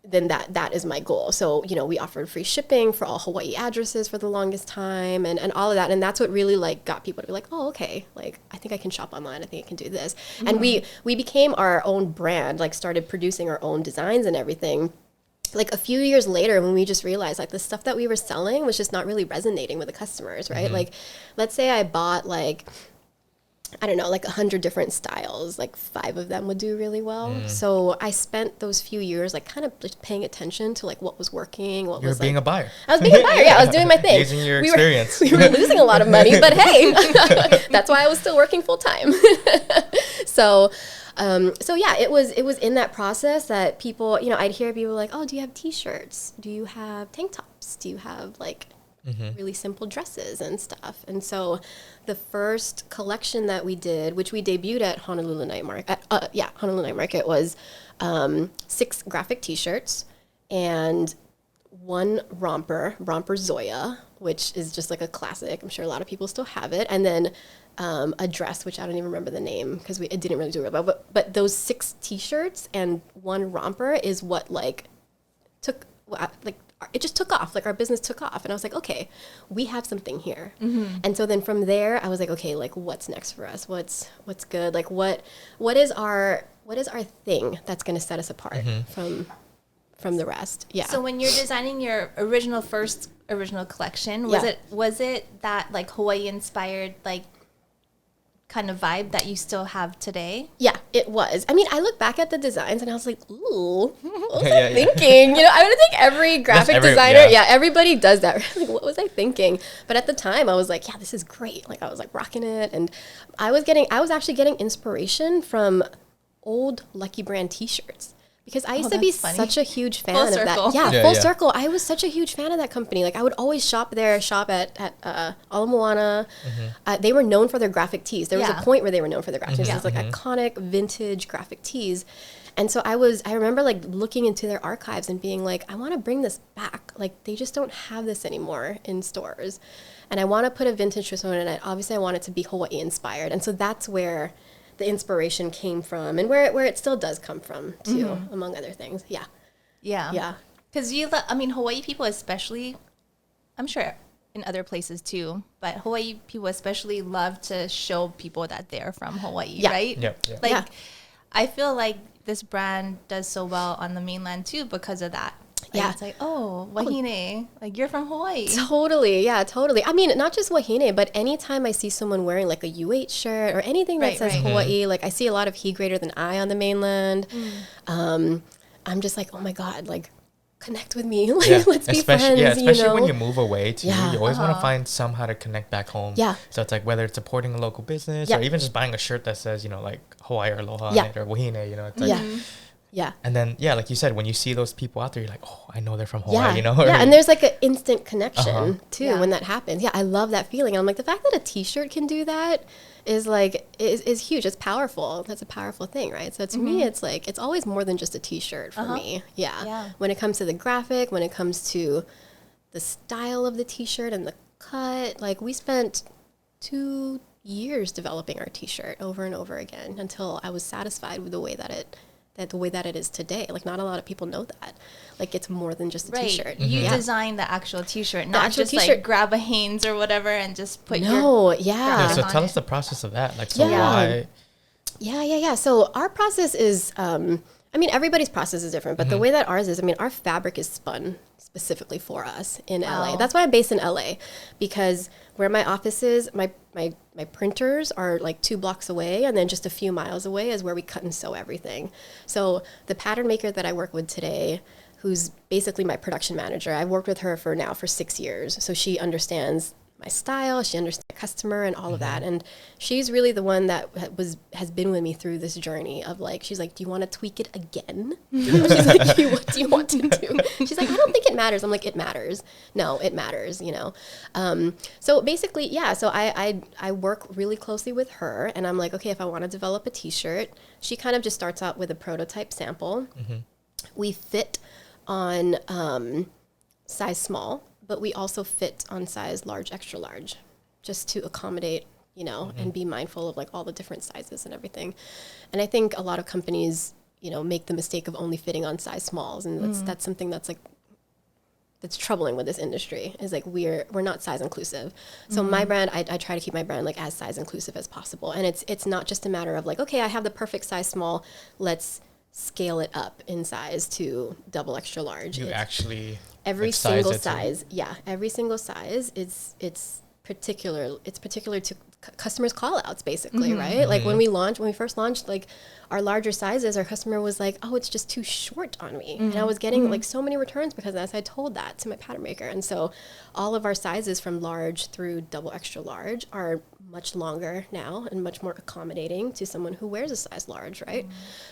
that is my goal. So, you know, we offered free shipping for all Hawaii addresses for the longest time and all of that. And that's what really like got people to be like, oh, okay, like I think I can shop online. I think I can do this. And we became our own brand, like started producing our own designs and everything. Like a few years later when we just realized like the stuff that we were selling was just not really resonating with the customers, right? Like let's say I bought like, I don't know, like 100 different styles, like 5 of them would do really well. So I spent those few years like kind of just paying attention to like what was working, what You're was being like, a buyer. I was being a buyer, yeah, I was doing my thing. Using your We experience. We were losing a lot of money, but hey, that's why I was still working full time. So yeah, it was in that process that people, you know, I'd hear people like, oh, do you have t-shirts? Do you have tank tops? Do you have like really simple dresses and stuff? And so the first collection that we did, which we debuted at Honolulu Night Market, Honolulu Night Market was 6 graphic t-shirts and 1 romper Zoya, which is just like a classic. I'm sure a lot of people still have it. And then a dress, which I don't even remember the name because it didn't really do it well. But those 6 t-shirts and 1 romper is what like took like it just took off. Like our business took off, and I was like, okay, we have something here. And so then from there, I was like, okay, like what's next for us? What's good? Like what is our thing that's going to set us apart from the rest? Yeah. So when you're designing your original collection, was it that like Hawaii inspired like kind of vibe that you still have today? Yeah, it was. I mean, I look back at the designs and I was like, ooh, what was Yeah, I thinking? You know, I would think every graphic designer, everybody does that. Like, what was I thinking? But at the time, I was like, yeah, this is great. Like, I was like rocking it. And I was actually getting inspiration from old Lucky Brand t-shirts. Because I used to be such a huge fan of that. Yeah, full circle. I was such a huge fan of that company. Like I would always shop at alum. They were known for their graphic tees. There was a point where they were known for their graphic tees. It was like iconic vintage graphic tees. And so I remember like looking into their archives and being like, I want to bring this back. Like they just don't have this anymore in stores. And I want to put a vintage twist on it. And obviously I want it to be Hawaii inspired. And so that's where the inspiration came from and where it still does come from too, among other things. Yeah. Yeah. Because Hawaii people especially, I'm sure in other places too, but Hawaii people especially love to show people that they're from Hawaii, right? Yep. Like, I feel like this brand does so well on the mainland too because of that. Like, it's like, oh, wahine, like you're from Hawaii. Totally, yeah, totally. I mean, not just wahine, but anytime I see someone wearing like a UH shirt or anything that says Hawaii, like I see a lot of he greater than I on the mainland. I'm just like, oh my God, like connect with me. Like, let's be friends, especially when you move away too. You always want to find somehow to connect back home. Yeah. So it's like whether it's supporting a local business or even just buying a shirt that says, like Hawaii or Aloha on it or wahine, it's like, yeah. And then, like you said, when you see those people out there, you're like, oh, I know they're from Hawaii, Yeah, and there's like an instant connection too when that happens. Yeah, I love that feeling. I'm like, the fact that a t-shirt can do that is like, is huge. It's powerful. That's a powerful thing, right? So to me, it's like, it's always more than just a t-shirt for me. Yeah. When it comes to the graphic, when it comes to the style of the t-shirt and the cut, like we spent 2 years developing our t-shirt over and over again until I was satisfied with the way that it is today. Like not a lot of people know that. Like it's more than just a t-shirt. You design the actual t-shirt, not just t-shirt. Like grab a Hanes or whatever and just put your so tell us the process of that. Like so why? Yeah. So our process is everybody's process is different, but the way that ours is, our fabric is spun specifically for us in LA. That's why I'm based in LA, because where my office is, my printers are like 2 blocks away, and then just a few miles away is where we cut and sew everything. So the pattern maker that I work with today, who's basically my production manager, I've worked with her for 6 years. So she understands my style, she understands the customer and all of that. And she's really the one that has been with me through this journey of like, she's like, do you want to tweak it again? She's like, what do you want to do? She's like, I don't think it matters. I'm like, it matters. No, it matters, So basically, so I work really closely with her, and I'm like, okay, if I want to develop a t-shirt, she kind of just starts out with a prototype sample. We fit on size small, but we also fit on size large, extra large, just to accommodate, and be mindful of like all the different sizes and everything. And I think a lot of companies, make the mistake of only fitting on size smalls. And that's something that's like, that's troubling with this industry, is like, we're not size inclusive. So my brand, I try to keep my brand like as size inclusive as possible. And it's not just a matter of like, okay, I have the perfect size small, let's scale it up in size to double extra large. You actually every single size, every single size it's particular to customers' call outs, basically, right? Like when we first launched like our larger sizes, our customer was like, oh, it's just too short on me. And I was getting like so many returns because as I told that to my pattern maker. And so all of our sizes from large through double extra large are much longer now and much more accommodating to someone who wears a size large, right?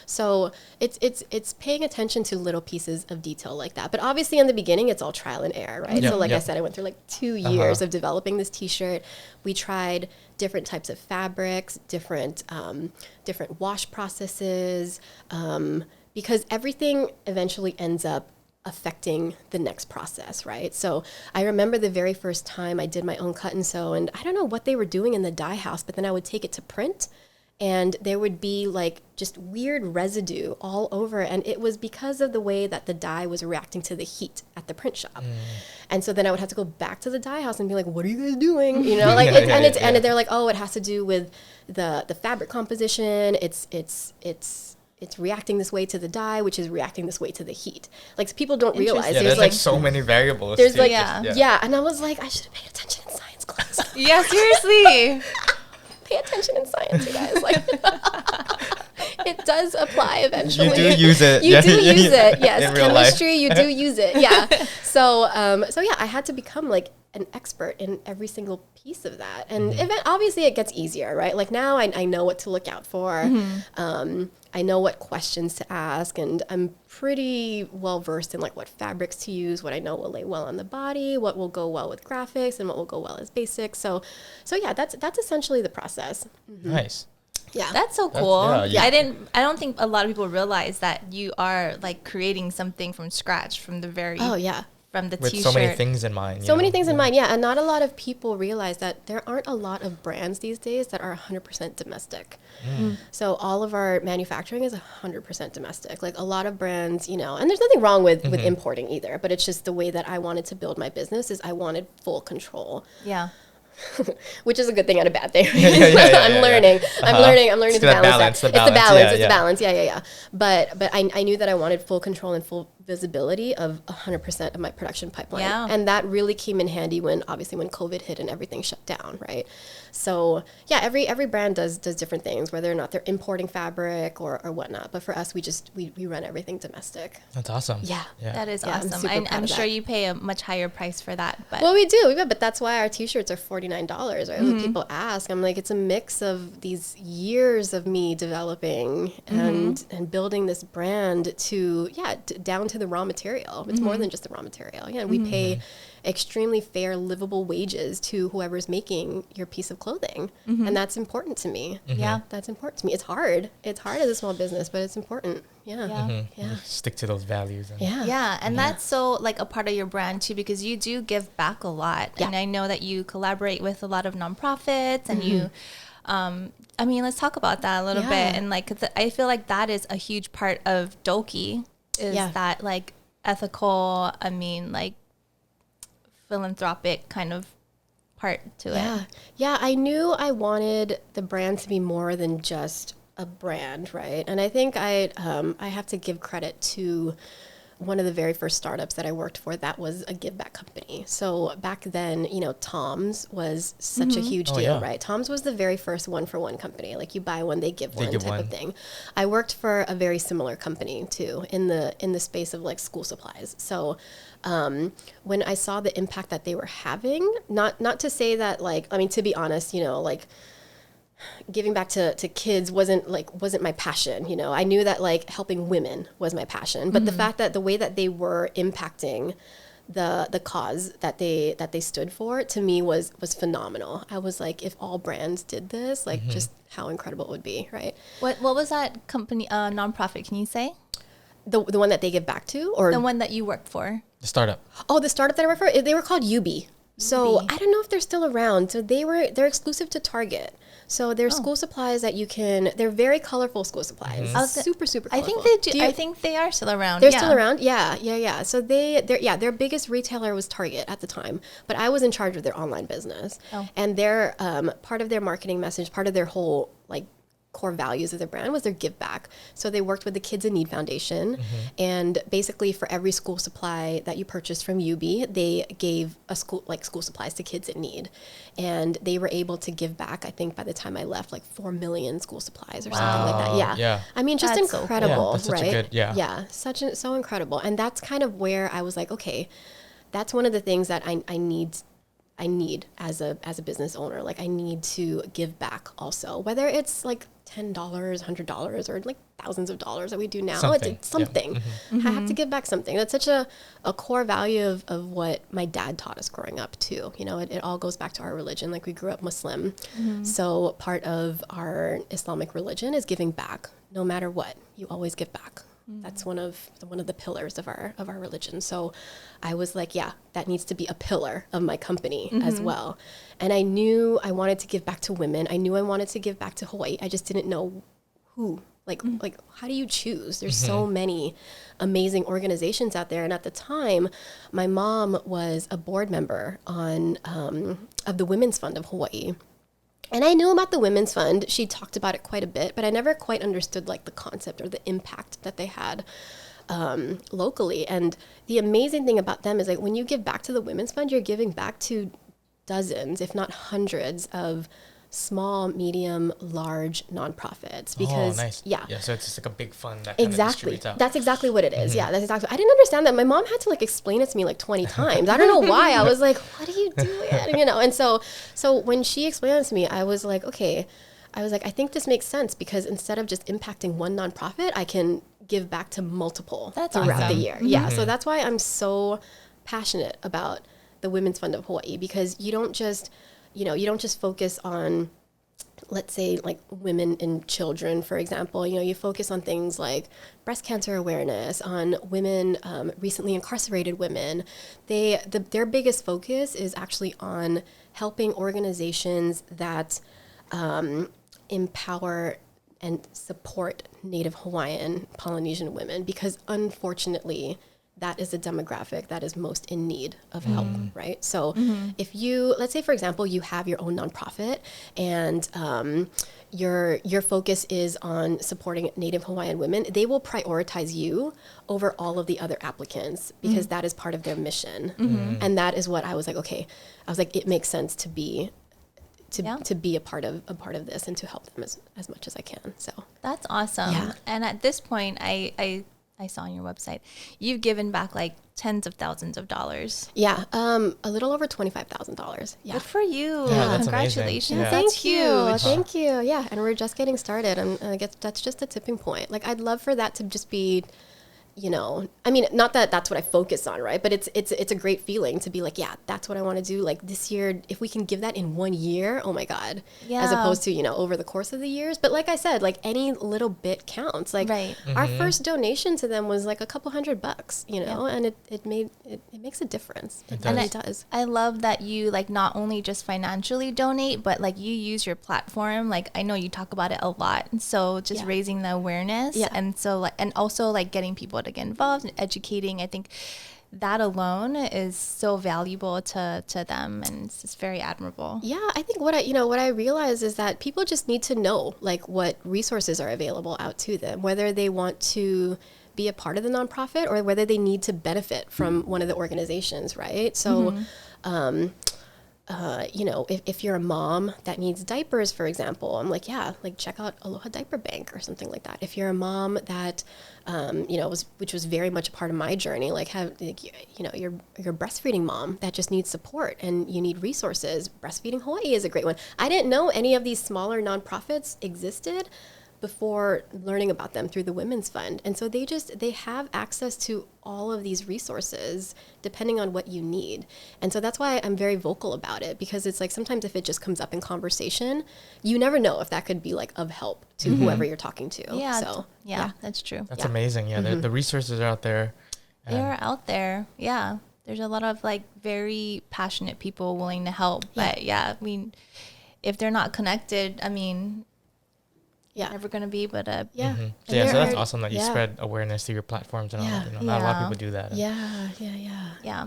So it's paying attention to little pieces of detail like that. But obviously in the beginning, it's all trial and error, right? So like I said, I went through like 2 years of developing this t-shirt. We tried different types of fabrics, different wash processes, because everything eventually ends up affecting the next process, right? So I remember the very first time I did my own cut and sew, and I don't know what they were doing in the dye house, but then I would take it to print, and there would be like just weird residue all over, and it was because of the way that the dye was reacting to the heat at the print shop. And so then I would have to go back to the dye house and be like, what are you guys doing? And they're like, oh, it has to do with the fabric composition. It's reacting this way to the dye, which is reacting this way to the heat. Like, so people don't realize there's like so many variables. There's like, and I was like, I should have paid attention in science class. Yeah, seriously. Pay attention in science, you guys. Like, it does apply eventually. You do use it. You do use it. Yes, in chemistry, you do use it. Yeah. So I had to become like an expert in every single piece of that. And obviously it gets easier, right? Like now I know what to look out for. I know what questions to ask, and I'm pretty well versed in like what fabrics to use, what I know will lay well on the body, what will go well with graphics, and what will go well as basics. So yeah, that's essentially the process. Nice. Yeah, that's so cool. I don't think a lot of people realize that you are like creating something from scratch from the very from the with t-shirt. so many things in mind. So many things in mind, yeah. And not a lot of people realize that there aren't a lot of brands these days that are 100% domestic. So all of our manufacturing is 100% domestic. Like a lot of brands, you know, and there's nothing wrong with importing either, but it's just the way that I wanted to build my business is I wanted full control. Yeah. Which is a good thing and a bad thing. I'm learning. I'm learning It's to balance that. It's the balance. It's Yeah. the balance. Yeah. But I knew that I wanted full control and full visibility of 100% of my production pipeline. Yeah. And that really came in handy when COVID hit and everything shut down, right? So yeah, every brand does different things, whether or not they're importing fabric or whatnot. But for us, we run everything domestic. That's awesome. Yeah. That is Yeah, I'm awesome. super proud I'm of sure that. you pay a much higher price for that. But Well, we do, but that's why our t-shirts are $49, right? When people ask, I'm like, it's a mix of these years of me developing and building this brand to, down to the raw material. It's more than just the raw material. Yeah, and we pay extremely fair, livable wages to whoever's making your piece of clothing. And that's important to me. Yeah. That's important to me. It's hard. It's hard as a small business, but it's important. Yeah. Yeah. Stick to those values. And Yeah, and that's so like a part of your brand too, because you do give back a lot. Yeah. And I know that you collaborate with a lot of nonprofits and you, I mean, let's talk about that a little bit. And like, 'cause I feel like that is a huge part of Doki is that like ethical, I mean, like philanthropic kind of part to it. Yeah, I knew I wanted the brand to be more than just a brand, right? And I think I have to give credit to one of the very first startups that I worked for that was a give back company. So back then, you know, Tom's was such a huge deal, right? Tom's was the very first one-for-one company. Like you buy one, they give one type of thing. I worked for a very similar company too in the space of like school supplies. So when I saw the impact that they were having, not to say that like, I mean, to be honest, you know, like giving back to kids wasn't my passion. You know, I knew that like helping women was my passion, but the fact that the way that they were impacting the cause that they stood for, to me was phenomenal. I was like, if all brands did this, like just how incredible it would be, right? What was that company, nonprofit? Can you say The one that they give back to, or the one that you worked for? the startup. Oh, the startup that I work for, they were called UB. So I don't know if they're still around. So they're exclusive to Target. So they're school supplies that they're very colorful school supplies. Super colorful. I think they do. I think they are still around. They're still around. Yeah. So their biggest retailer was Target at the time, but I was in charge of their online business. And their part of their marketing message, part of their whole like core values of their brand was their give back. So they worked with the Kids in Need Foundation, and basically for every school supply that you purchased from UB, they gave school supplies to kids in need. And they were able to give back, I think by the time I left, like 4 million school supplies or something like that. Yeah. I mean, just That's incredible, that's such a right? good, So incredible. And that's kind of where I was like, okay, that's one of the things that I need as a business owner. Like I need to give back also, whether it's like $10, $100, or like thousands of dollars that we do now. It's something. I have to give back something. That's such a core value of what my dad taught us growing up too. You know, it all goes back to our religion. Like we grew up Muslim. So part of our Islamic religion is giving back. No matter what, you always give back. That's one of the pillars of our religion. So I was like, yeah, that needs to be a pillar of my company as well. And I knew I wanted to give back to women. I knew I wanted to give back to Hawaii. I just didn't know who. Like how do you choose? There's so many amazing organizations out there. And at the time, my mom was a board member on of the Women's Fund of Hawaii. And I knew about the Women's Fund. She talked about it quite a bit, but I never quite understood like the concept or the impact that they had locally. And the amazing thing about them is like when you give back to the Women's Fund, you're giving back to dozens, if not hundreds of small, medium, large nonprofits. Because so it's just like a big fund that kind of distributes out. That's exactly what it is. Yeah, that's exactly. I didn't understand that. My mom had to like explain it to me like 20 times. I don't know why. I was like, what are you doing? You know. And so when she explained it to me, I was like, okay. I was like, I think this makes sense because instead of just impacting one nonprofit, I can give back to multiple throughout the year. Yeah. So that's why I'm so passionate about the Women's Fund of Hawaii, because you don't just focus on let's say like women and children, for example, you know, you focus on things like breast cancer awareness, on women, recently incarcerated women. Their biggest focus is actually on helping organizations that empower and support Native Hawaiian Polynesian women, because unfortunately, that is the demographic that is most in need of help, right? So if you, let's say, for example, you have your own nonprofit and your focus is on supporting Native Hawaiian women, they will prioritize you over all of the other applicants because that is part of their mission. And that is what I was like, okay, I was like, it makes sense to be a part of this and to help them as much as I can. So that's awesome. Yeah. And at this point, I saw on your website, you've given back like tens of thousands of dollars. Yeah, a little over $25,000. Yeah. Good for you. Yeah, that's Congratulations. amazing. Yeah. That's Thank you. huge. Thank you. Yeah, and we're just getting started. And I guess that's just a tipping point. Like, I'd love for that to just be, you know, I mean, not that that's what I focus on, right? But it's a great feeling to be like, yeah, that's what I want to do. Like this year, if we can give that in 1 year, oh my God. Yeah. As opposed to, you know, over the course of the years. But like I said, like any little bit counts. Like Right. our first donation to them was like a couple $100, you know, and it makes a difference. It does. really does. I love that you like not only just financially donate, but like you use your platform. Like I know you talk about it a lot. So just Yeah. raising the awareness. Yeah. And so like, and also like getting people to get involved and educating. I think that alone is so valuable to them, and it's just very admirable. Yeah, I think what I realize is that people just need to know like what resources are available out to them, whether they want to be a part of the nonprofit or whether they need to benefit from one of the organizations, right? So, you know, if you're a mom that needs diapers, for example, I'm like, yeah, like check out Aloha Diaper Bank or something like that. If you're a mom that, you know, which was very much a part of my journey, like you know, you're a breastfeeding mom that just needs support and you need resources. Breastfeeding Hawaii is a great one. I didn't know any of these smaller nonprofits existed before learning about them through the Women's Fund. And so they have access to all of these resources depending on what you need. And so that's why I'm very vocal about it, because it's like sometimes if it just comes up in conversation, you never know if that could be like of help to whoever you're talking to. Yeah. So Yeah, that's true. That's amazing. Yeah, the resources are out there. They're out there. Yeah. There's a lot of like very passionate people willing to help. But yeah, I mean, if they're not connected, I mean, never going to be able to. Yeah. So And so that's there- awesome that you yeah. spread awareness through your platforms and all that. You know, not a lot of people do that. Yeah.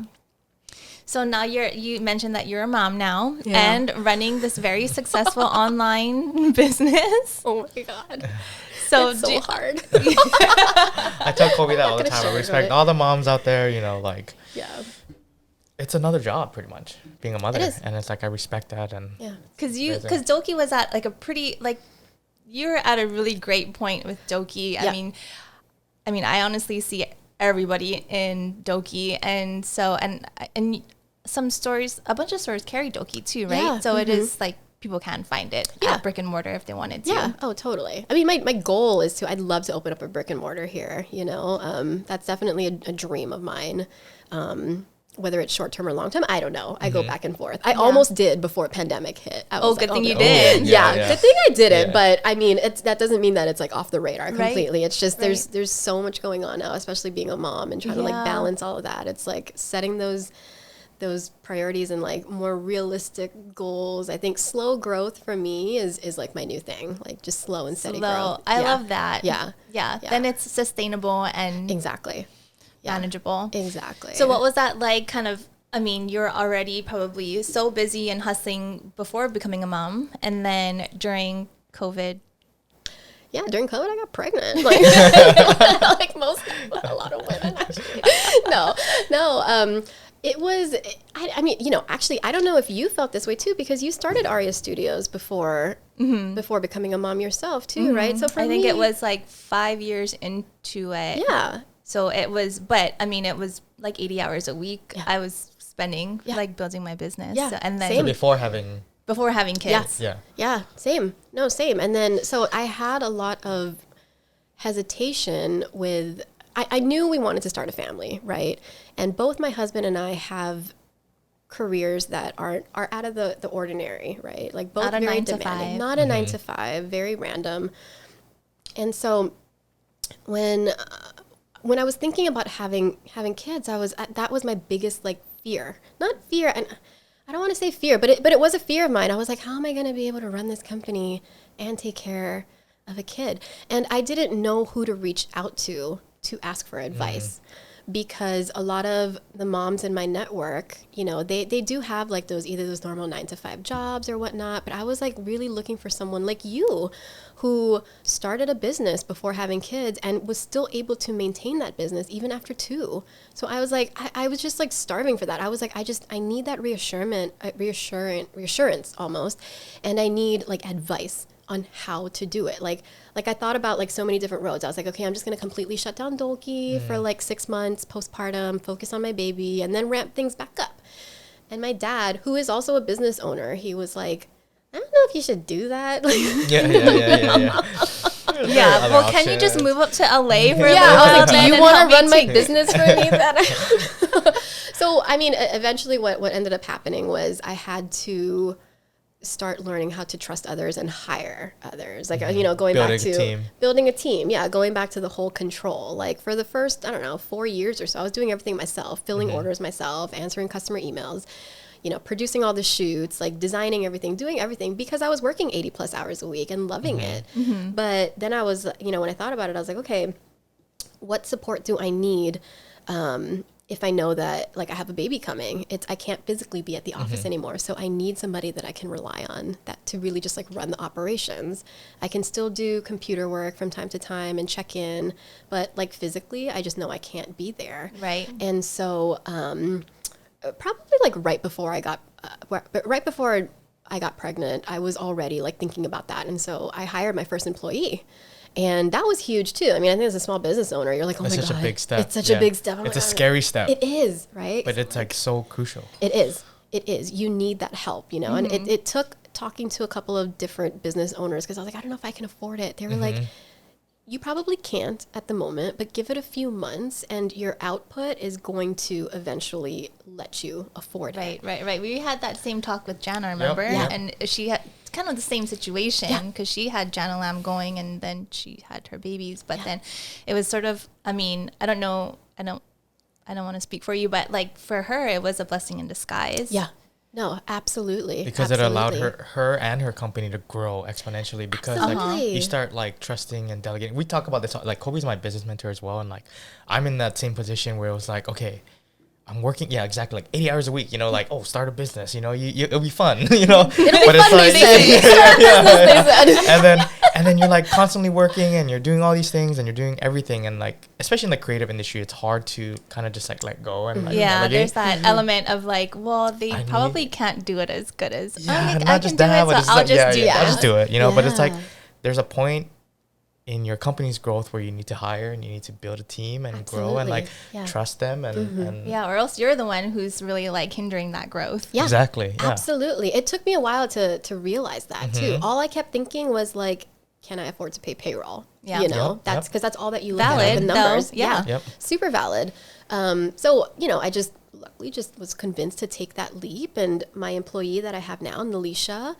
So now you mentioned that you're a mom now Yeah. and running this very successful online business. Oh my God. So It's so hard. I tell Kobe that all the gonna time. I sugarcoat respect it. all the moms out there, you know, like Yeah. it's another job pretty much, being a mother. is. And it's like I respect that, and Yeah. Because Amazing. Doki was at like a pretty, like, you're at a really great point with Doki. Yeah. I mean, I honestly see everybody in Doki, and so and some stores, a bunch of stores carry Doki too, right? Yeah. So it is like people can find it Yeah. at brick and mortar if they wanted to. Yeah. Oh, totally. I mean, my goal is I'd love to open up a brick and mortar here, you know, that's definitely a dream of mine. Whether it's short term or long term, I don't know. I go back and forth. I almost did before pandemic hit. I was Good thing you no. did. Yeah, good thing I did it. Yeah. But I mean, that doesn't mean that it's like off the radar Right. completely. It's just Right. there's so much going on now, especially being a mom and trying to like Yeah. balance all of that. It's like setting those priorities and like more realistic goals. I think slow growth for me is like my new thing. Like just slow and steady growth. I Yeah. love that. Yeah. Yeah. Yeah. Then it's sustainable and Exactly. Yeah. manageable. Exactly. So what was that like kind of, I mean, you're already probably so busy and hustling before becoming a mom. And then during COVID. Yeah, during COVID, I got pregnant. Like, like a lot of women, actually. No. It was, I mean, you know, actually, I don't know if you felt this way too, because you started Aiea Studios before becoming a mom yourself too, right? So for I think me, it was like 5 years into it. Yeah. So it was, but I mean, it was like 80 hours a week I was spending like building my business. Yeah, So, and then same. before having before having kids. yeah. Yeah, same. No, same. And then, so I had a lot of hesitation with, I knew we wanted to start a family, right? And both my husband and I have careers that are out of the ordinary, right? Like both Not a very 9 to demanding, 5. not a 9 to 5, very random. And so when I was thinking about having kids, that was my biggest like fear. Not fear, and I don't want to say fear, but it was a fear of mine. I was like, how am I going to be able to run this company and take care of a kid? And I didn't know who to reach out to ask for advice. Because a lot of the moms in my network, you know, they do have like either those normal 9 to 5 jobs or whatnot. But I was like really looking for someone like you who started a business before having kids and was still able to maintain that business even after 2. So I was like, I was just like starving for that. I was like, I need that reassurance almost. And I need like advice on how to do it. Like I thought about like so many different roads. I was like, okay, I'm just going to completely shut down Dolkii for like 6 months postpartum, focus on my baby, and then ramp things back up. And my dad, who is also a business owner, he was like, I don't know if you should do that. Yeah. Yeah, well, can you just move up to LA for a little I was like, do you want to run my too? business for me? So, I mean, eventually what ended up happening was I had to start learning how to trust others and hire others. Like, you know, going back to building a team. Yeah, going back to the whole control. Like for the first, I don't know, 4 years or so, I was doing everything myself, filling orders myself, answering customer emails, you know, producing all the shoots, like designing everything, doing everything because I was working 80 plus hours a week and loving it. But then I was, you know, when I thought about it, I was like, okay, what support do I need? If I know that like I have a baby coming, I can't physically be at the office anymore. So I need somebody that I can rely on that to really just like run the operations. I can still do computer work from time to time and check in, but like physically, I just know I can't be there. Right. And so probably like right before I got pregnant, I was already like thinking about that. And so I hired my first employee. And that was huge too. I mean, I think as a small business owner, you're like, oh my God. It's such a big step. It's such a big step. Oh it's a scary step. It is, right? But it's like so crucial. It is. It is. You need that help, you know? And it took talking to a couple of different business owners because I was like, I don't know if I can afford it. They were like, you probably can't at the moment, but give it a few months and your output is going to eventually let you afford it. Right. We had that same talk with Jana, remember? Yep. And she had kind of the same situation because she had Jana Lamb going and then she had her babies. But then it was sort of, I mean, I don't want to speak for you, but like for her, it was a blessing in disguise. Yeah. No, absolutely. Because it allowed her and her company to grow exponentially because like you start like trusting and delegating. We talk about this, like Kobe's my business mentor as well. And like, I'm in that same position where it was like, okay, I'm working, exactly, like 80 hours a week, you know, like, oh, start a business, you know, it'll be fun, you know. It'll be fun, like, they said. And then you're like constantly working and you're doing all these things and you're doing everything. And like, especially in the creative industry, it's hard to kind of just like let go and like delegate. There's that element of like, well, they probably can't do it as good as I can do it, so I'll just do it, you know. But it's like, there's a point in your company's growth where you need to hire and you need to build a team and grow and like trust them and or else you're the one who's really like hindering that growth. Exactly. Absolutely. It took me a while to realize that too. All I kept thinking was like, can I afford to pay payroll? You know, that's because that's all that you look at, the numbers. Super valid. So, you know, I just luckily just was convinced to take that leap. And my employee that I have now, Nalisha,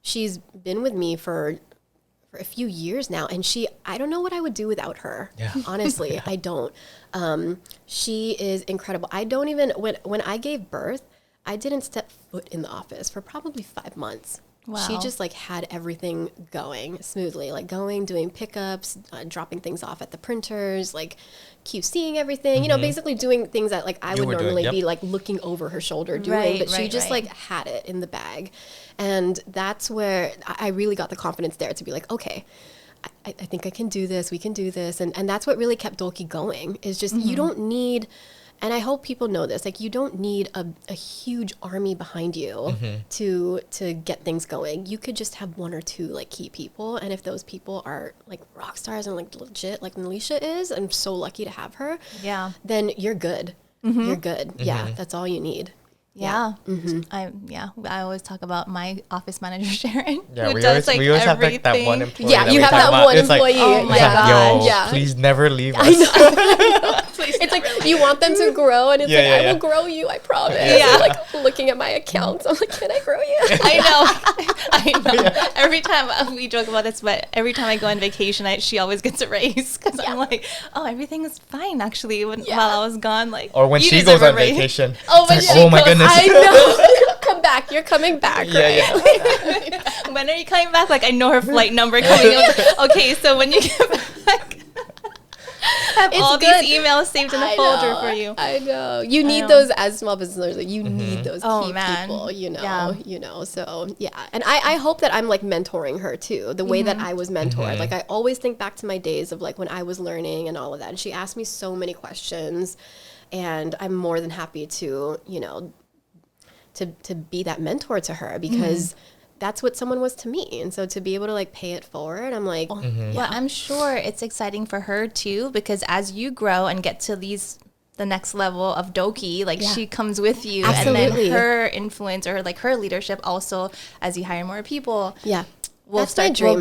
she's been with me for a few years now. And I don't know what I would do without her. Honestly, I don't. She is incredible. I don't even, when I gave birth, I didn't step foot in the office for probably 5 months. Wow. She just like had everything going smoothly, like doing pickups, dropping things off at the printers, like QCing everything, you know, basically doing things that like I would normally be like looking over her shoulder doing, but she just like had it in the bag. And that's where I really got the confidence there to be like, okay, I think I can do this. We can do this. And that's what really kept Dolkii going is just, you don't need, and I hope people know this, like you don't need a huge army behind you to get things going. You could just have 1 or 2 like key people. And if those people are like rock stars and like legit, like Nalisha is, I'm so lucky to have her. Then you're good. You're good. Yeah. That's all you need. I always talk about my office manager Sharon. Yeah, we always have like that one employee. Yeah, you have that one employee. Like, oh my gosh. Please never leave us. I know. It's like you want them to grow, and it's I will grow you, I promise. Yeah. And like looking at my accounts, I'm like, can I grow you? I know. Yeah. Every time we joke about this, but every time I go on vacation, she always gets a raise because I'm like, oh, everything is fine actually. While I was gone, like, or when she goes on vacation, oh my goodness, I know. Come back, you're coming back. Yeah, right? Yeah. When are you coming back? Like, I know her flight number coming up. Okay, so when you get back. I have all these emails saved in a folder for you. I know. You need those as small business owners. Like, you need those key people, you know. So, yeah. And I hope that I'm, like, mentoring her, too, the way that I was mentored. Like, I always think back to my days of, like, when I was learning and all of that. And she asked me so many questions. And I'm more than happy to, you know, to be that mentor to her because that's what someone was to me. And so to be able to like pay it forward, I'm like, well, I'm sure it's exciting for her too, because as you grow and get to the next level of Doki, like she comes with you. Absolutely. And then her influence or like her leadership also, as you hire more people, will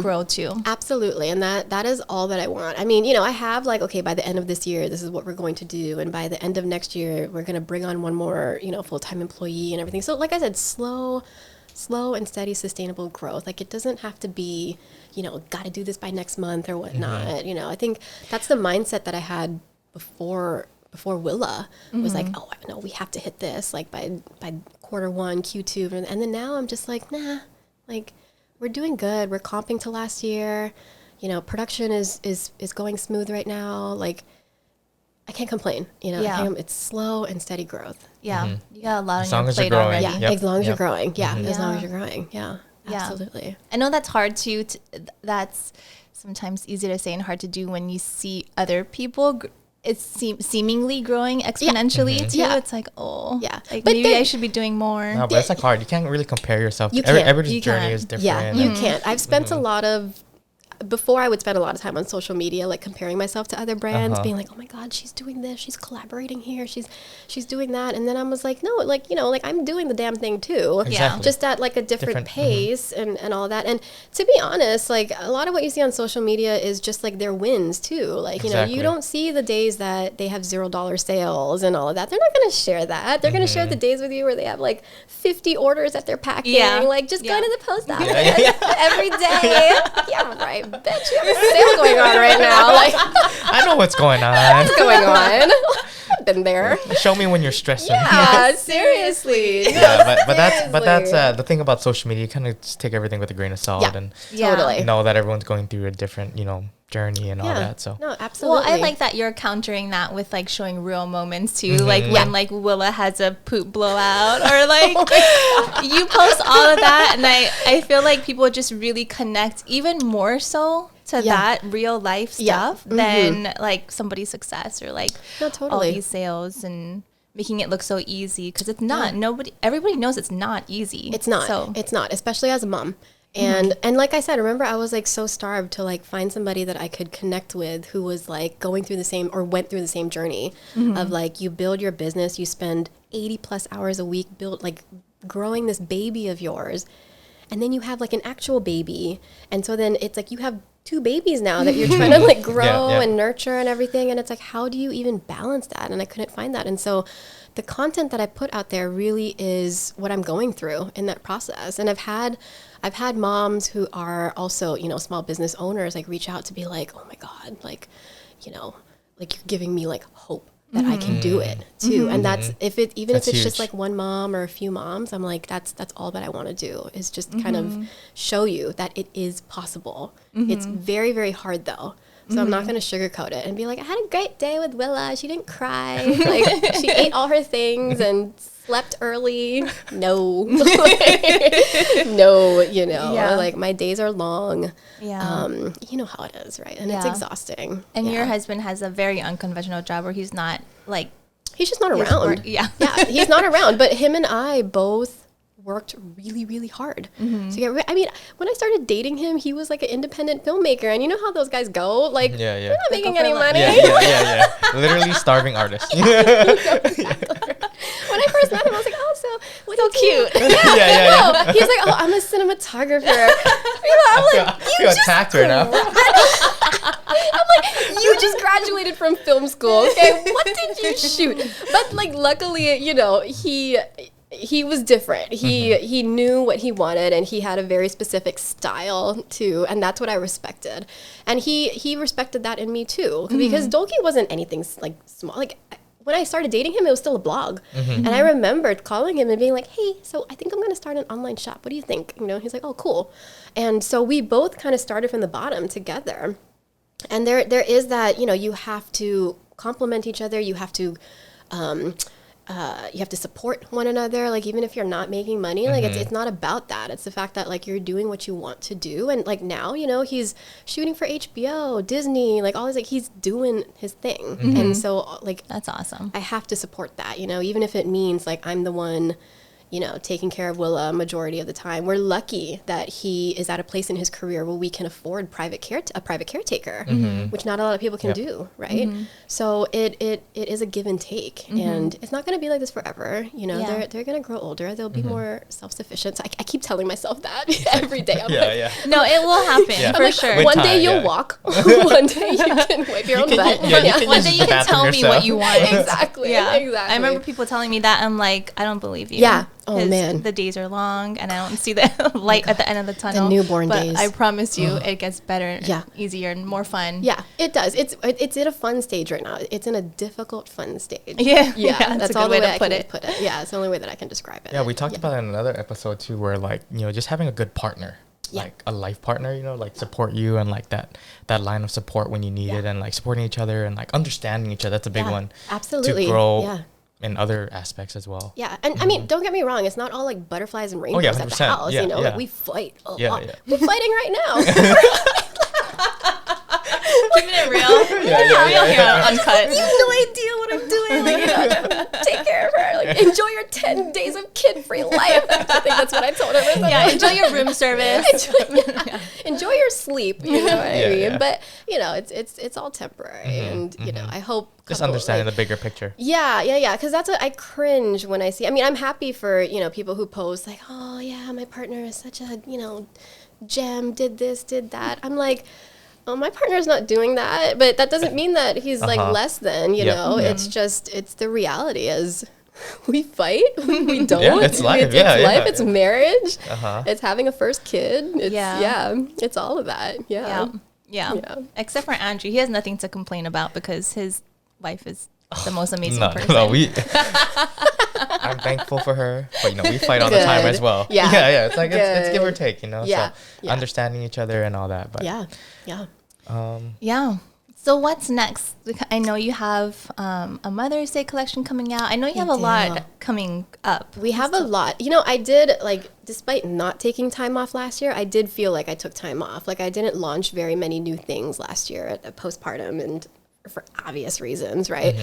grow too. Absolutely. And that is all that I want. I mean, you know, I have like, okay, by the end of this year, this is what we're going to do. And by the end of next year, we're going to bring on one more, you know, full-time employee and everything. So like I said, slow and steady, sustainable growth. Like it doesn't have to be, you know, got to do this by next month or whatnot. You know, I think that's the mindset that I had before Willa was like, oh, no, we have to hit this like by quarter one, Q2. And then now I'm just like, nah, like we're doing good. We're comping to last year. You know, production is going smooth right now. Like I can't complain, you know, it's slow and steady growth. Yeah. You got a lot on your plate already. Yeah, as long as you're growing. Yeah, as long as you're growing. Yeah, absolutely. I know that's hard too. That's sometimes easy to say and hard to do when you see other people it's seemingly growing exponentially too. It's like, like but maybe I should be doing more. No, but it's like hard. You can't really compare yourself. Everybody's journey is different. Yeah, you can't. I've spent a lot of before I would spend a lot of time on social media, like comparing myself to other brands, being like, oh my God, she's doing this, she's collaborating here, she's doing that. And then I was like, no, like, you know, like I'm doing the damn thing too. Exactly. Just at like a different pace and all that. And to be honest, like a lot of what you see on social media is just like their wins too. Like, you know, you don't see the days that they have $0 sales and all of that. They're not going to share that. They're going to share the days with you where they have like 50 orders that they're packing. Like just go to the post office every day. Yeah, right. Bitch, you have a sale going on right now. Like, I know what's going on. What's going on? I've been there. Show me when you're stressing. Yeah, seriously. Yeah, but that's the thing about social media. You kind of just take everything with a grain of salt and totally know that everyone's going through a different, you know, journey and all that. So no, absolutely. Well, I like that you're countering that with like showing real moments too, like when like Willa has a poop blowout or like you post all of that, and I feel like people just really connect even more so to that real life stuff than like somebody's success or like all these sales and making it look so easy, because it's not. Everybody knows it's not easy. It's not. It's not, especially as a mom. And like I said, remember, I was like so starved to like find somebody that I could connect with who was like going through the same or went through the same journey of like, you build your business, you spend 80 plus hours a week growing this baby of yours. And then you have like an actual baby. And so then it's like you have 2 babies now that you're trying to like grow and nurture and everything. And it's like, how do you even balance that? And I couldn't find that. And so the content that I put out there really is what I'm going through in that process. And I've had moms who are also, you know, small business owners, like reach out to be like, oh my God, like, you know, like you're giving me like hope that I can do it too. And that's if it's huge. Just like one mom or a few moms, I'm like, that's all that I want to do is just kind of show you that it is possible. It's very, very hard though. So I'm not going to sugarcoat it and be like, I had a great day with Willa. She didn't cry. Like she ate all her things and slept early. No, no, you know, like my days are long. Yeah. You know how it is, right? And it's exhausting. And your husband has a very unconventional job where he's not like, he's just not around. Yeah, he's not around. But him and I both worked really, really hard to get. I mean, when I started dating him, he was like an independent filmmaker, and you know how those guys go. Like, they're not making any money. Yeah. Literally starving artists. When I first met him, I was like, oh, so what's so cute. No, he's like, oh, I'm a cinematographer. I'm like, you just attacked her now. I'm like, you just graduated from from film school. Okay, what did you shoot? But like, luckily, you know, he was different. He knew what he wanted, and he had a very specific style too, and that's what I respected. And he respected that in me too, because Dolkii wasn't anything like small. Like, when I started dating him, it was still a blog. And I remembered calling him and being like, hey, so I think I'm going to start an online shop. What do you think? You know, he's like, oh, cool. And so we both kind of started from the bottom together. And there is that, you know, you have to complement each other. You have to support one another. Like, even if you're not making money, like it's not about that. It's the fact that like you're doing what you want to do. And like now, you know, he's shooting for HBO, Disney, like all this, like he's doing his thing. And so like, that's awesome. I have to support that, you know, even if it means like I'm the one, you know, taking care of Willa majority of the time. We're lucky that he is at a place in his career where we can afford a private caretaker, which not a lot of people can do, right? So it is a give and take, and it's not going to be like this forever. You know, they're going to grow older. They'll be more self-sufficient. So I keep telling myself that every day. I'm like, no, it will happen for sure. One day you'll walk. One day you can wipe your own butt. One day you can tell me what you want. Exactly. Exactly. I remember people telling me that. I'm like, I don't believe you. Yeah. Oh man, the days are long, and I don't see the light at the end of the tunnel. The newborn days. I promise you, it gets better, easier, and more fun. Yeah, it does. It's in a fun stage right now. It's in a difficult fun stage. Yeah, that's all the way I can put it. Yeah, it's the only way that I can describe it. Yeah, we talked about it in another episode too, where like, you know, just having a good partner, like a life partner, you know, like support you, and like that line of support when you need it, and like supporting each other and like understanding each other. That's a big one. Absolutely. To grow. In other aspects as well. Yeah, and I mean, don't get me wrong, it's not all like butterflies and rainbows at the house, you know, like we fight a lot. We're fighting right now. Keeping it real. Real here on Uncut. You have no idea what I'm doing. Like, you know, take care of her. Like, enjoy your 10 days of kid-free life. I think that's what I told her. Yeah, enjoy your room service. Enjoy your sleep, you know what I mean? But, you know, it's all temporary. And, you know, I hope just understanding the bigger picture. Yeah. Because that's what I cringe when I see. I mean, I'm happy for, you know, people who post like, oh, yeah, my partner is such a, you know, gem, did this, did that. I'm like, oh, my partner's not doing that. But that doesn't mean that he's like less than, you know. It's just, it's the reality is we fight, we don't. Yeah, it's life. It's life. It's marriage. It's having a first kid. It's, it's all of that. Yeah. Except for Andrew. He has nothing to complain about because his wife is the most amazing person. I'm thankful for her, but you know, we fight all the time as well. Yeah. It's like it's give or take, you know. So understanding each other and all that. But So what's next? I know you have a Mother's Day collection coming out. I know you have a lot coming up. We have a lot. You know, I did, like, despite not taking time off last year, I did feel like I took time off. Like, I didn't launch very many new things last year at postpartum, and for obvious reasons, right?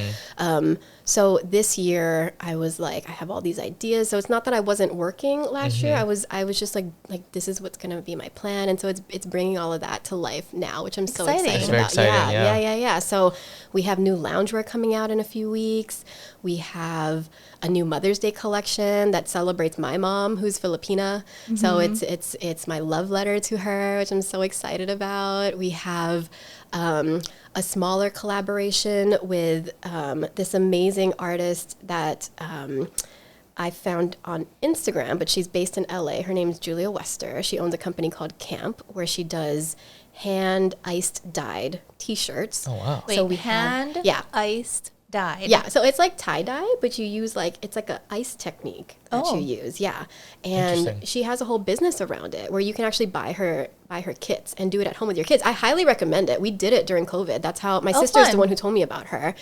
So this year I was like, I have all these ideas. So it's not that I wasn't working last year. I was just like this is what's going to be my plan. And so it's bringing all of that to life now, which I'm so excited about. Yeah. So we have new loungewear coming out in a few weeks. We have a new Mother's Day collection that celebrates my mom, who's Filipina. So it's my love letter to her, which I'm so excited about. We have a smaller collaboration with this amazing artist that I found on Instagram, but she's based in LA. Her name is Julia Wester. She owns a company called Camp, where she does hand iced dyed t-shirts. Oh wow. Wait, so we iced dyed. Yeah, so it's like tie-dye, but you use like, it's like an ice technique that you use. Yeah. And she has a whole business around it where you can actually buy her kits and do it at home with your kids. I highly recommend it. We did it during COVID. That's how my sister's the one who told me about her.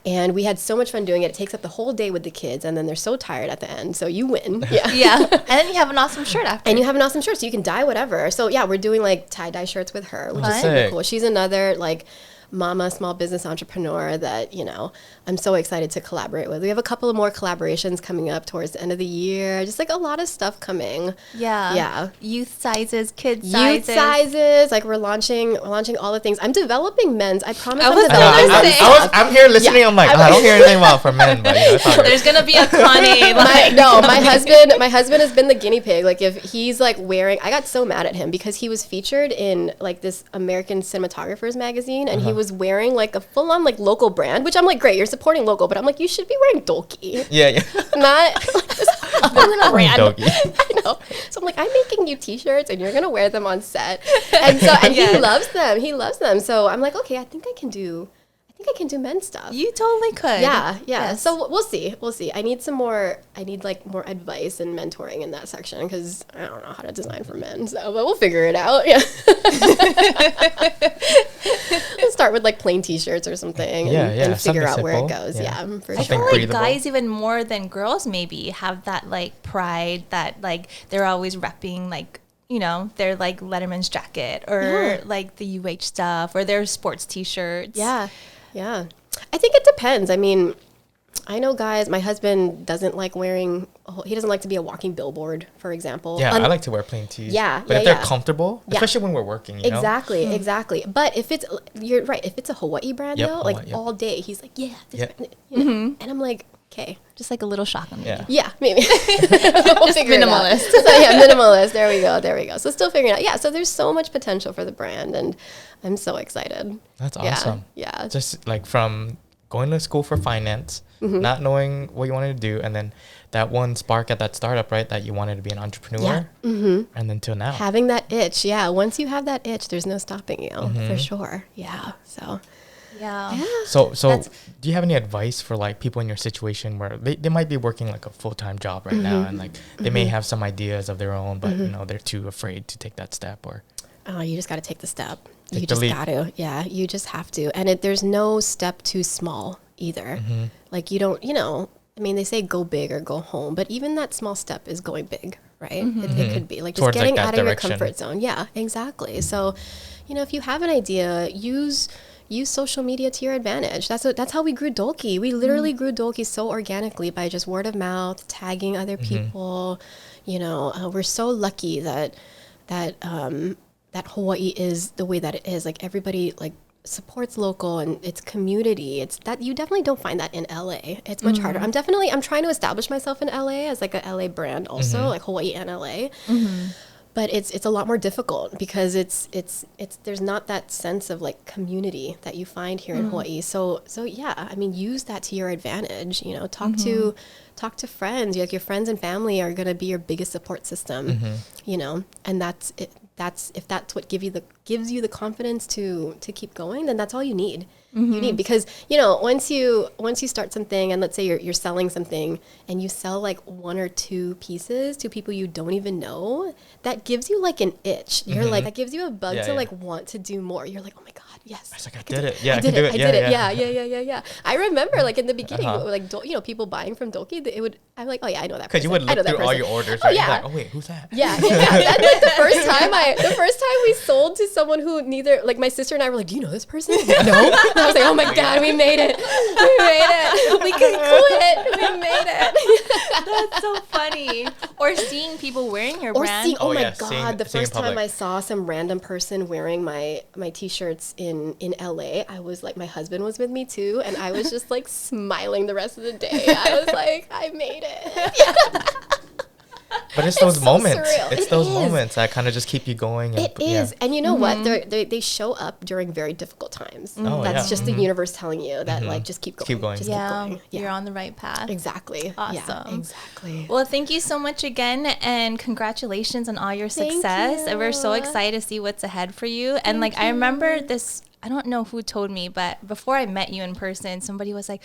And we had so much fun doing it. It takes up the whole day with the kids, and then they're so tired at the end. So you win. Yeah. And then you have an awesome shirt after. And you have an awesome shirt, so you can dye whatever. So yeah, we're doing like tie-dye shirts with her, which is super cool. She's another like mama small business entrepreneur that, you know, I'm so excited to collaborate with. We have a couple of more collaborations coming up towards the end of the year. Just like a lot of stuff coming. Yeah. Youth sizes, kid sizes. Youth sizes. Like we're launching all the things. I'm developing men's. I promise. I'm here listening. I'm like, I don't hear anything about for men. But there's gonna be a Connie. My husband has been the guinea pig. Like if he's like wearing, I got so mad at him because he was featured in like this American Cinematographers magazine, and he was wearing like a full on like local brand, which I'm like, great, you're supporting local, but I'm like, you should be wearing Dolkii. Yeah. Not like this little brand. Doki. I know. So I'm like, I'm making you t-shirts and you're gonna wear them on set. And so he loves them. He loves them. So I'm like, okay, I think I can do men's stuff. You totally could. Yeah. Yes. So we'll see. I need more advice and mentoring in that section because I don't know how to design for men. So, but we'll figure it out. Yeah. We'll start with like plain t-shirts or something and figure out where it goes. Yeah, for I sure. feel like guys even more than girls maybe have that like pride that like they're always repping like, you know, their like Letterman's jacket or like the UH stuff or their sports t-shirts. Yeah. I think it depends. I mean, I know guys, my husband doesn't like he doesn't like to be a walking billboard, for example. Yeah, I like to wear plain tees. Yeah. But if they're comfortable, especially when we're working, you know? Exactly. But if you're right, if it's a Hawaii brand though, like all day, he's like, you know? And I'm like, okay. Just like a little shotgun. Yeah, maybe. We'll just minimalist. So minimalist. There we go. So still figuring it out. Yeah, so there's so much potential for the brand and I'm so excited. That's awesome. Yeah. Just like from going to school for finance, not knowing what you wanted to do, and then that one spark at that startup, right? That you wanted to be an entrepreneur. And then till now. Having that itch. Yeah. Once you have that itch, there's no stopping you for sure. Yeah. So. Yeah. So do you have any advice for like people in your situation where they might be working like a full-time job right now and like they may have some ideas of their own, but you know, they're too afraid to take that step or. Oh, you just got to take the step. You just got to. Yeah, you just have to. And there's no step too small either. Like you don't, you know, I mean, they say go big or go home, but even that small step is going big, right? It could be like just getting out of your comfort zone. Yeah, exactly. So, you know, if you have an idea, use social media to your advantage. That's how we grew Dolkii. We literally grew Dolkii so organically by just word of mouth, tagging other people. You know, we're so lucky that Hawaii is the way that it is. Like everybody like supports local and it's community. It's that you definitely don't find that in LA. It's much harder. I'm trying to establish myself in LA as like a LA brand also, like Hawaii and LA. But it's a lot more difficult because it's there's not that sense of like community that you find here in Hawaii. So yeah, I mean, use that to your advantage. You know, talk to friends. Like your friends and family are gonna be your biggest support system. You know, and that's it. If that's what gives you the confidence to keep going, then that's all you need. You need, because you know, once you start something and let's say you're selling something and you sell like one or two pieces to people you don't even know, that gives you like an itch. You're like, that gives you a bug to like want to do more. You're like, oh my god, yes, I was like, I did it. Yeah, I did it. Yeah. I remember like in the beginning, like you know, people buying from Dolkii, I'm like, oh yeah, I know that. Because you would look through all your orders, right? Like, oh wait, who's that? Yeah. That's like the first time we sold to someone who neither, like my sister and I were like, do you know this person? No. And I was like, oh my god, we made it. We can quit. We made it. That's so funny. Or seeing people wearing your brand. Oh my god, the first time I saw some random person wearing my t-shirts in LA, I was like, my husband was with me too, and I was just like smiling the rest of the day. I was like, I made it. But it's those moments. Surreal. It's those moments that kind of just keep you going. And, it is. And you know what? They show up during very difficult times. That's just the universe telling you that like, just keep going. Keep going. Just keep going. Yeah. You're on the right path. Exactly. Awesome. Yeah, exactly. Well, thank you so much again, and congratulations on all your success. We're so excited to see what's ahead for you. And like, I remember this, I don't know who told me, but before I met you in person, somebody was like,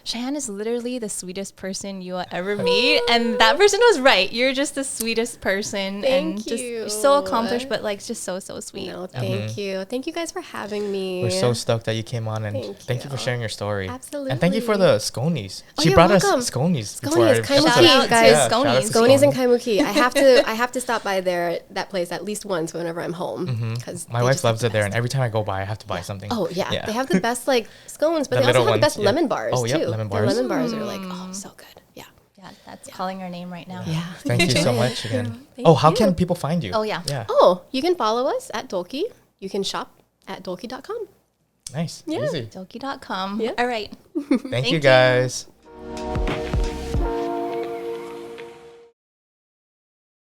Shaiyanne is literally the sweetest person you will ever meet. And that person was right. You're just the sweetest person. Thank you. Just so accomplished, but like just so sweet. No, thank you. Thank you guys for having me. We're so stoked that you came on, and thank you for sharing your story. Absolutely. And thank you for the sconies. She you're brought welcome. us sconies. Sconies, Kaimuki, guys. Sconies and Kaimuki. I have to stop by that place at least once whenever I'm home. Because my wife loves it there, and every time I go by, I have to buy something. Oh yeah. They have the best like scones, but they also have the best lemon bars too. Lemon bars. The lemon bars are like, oh, so good. Yeah. Yeah, that's calling our name right now. Yeah. Thank you so much again. Thank how you. can people find you? Oh, yeah. Oh, you can follow us at Dolkii. You can shop at Dolkii.com. Nice. Yeah. Easy. Dolkii.com. Yeah. All right. Thank you guys.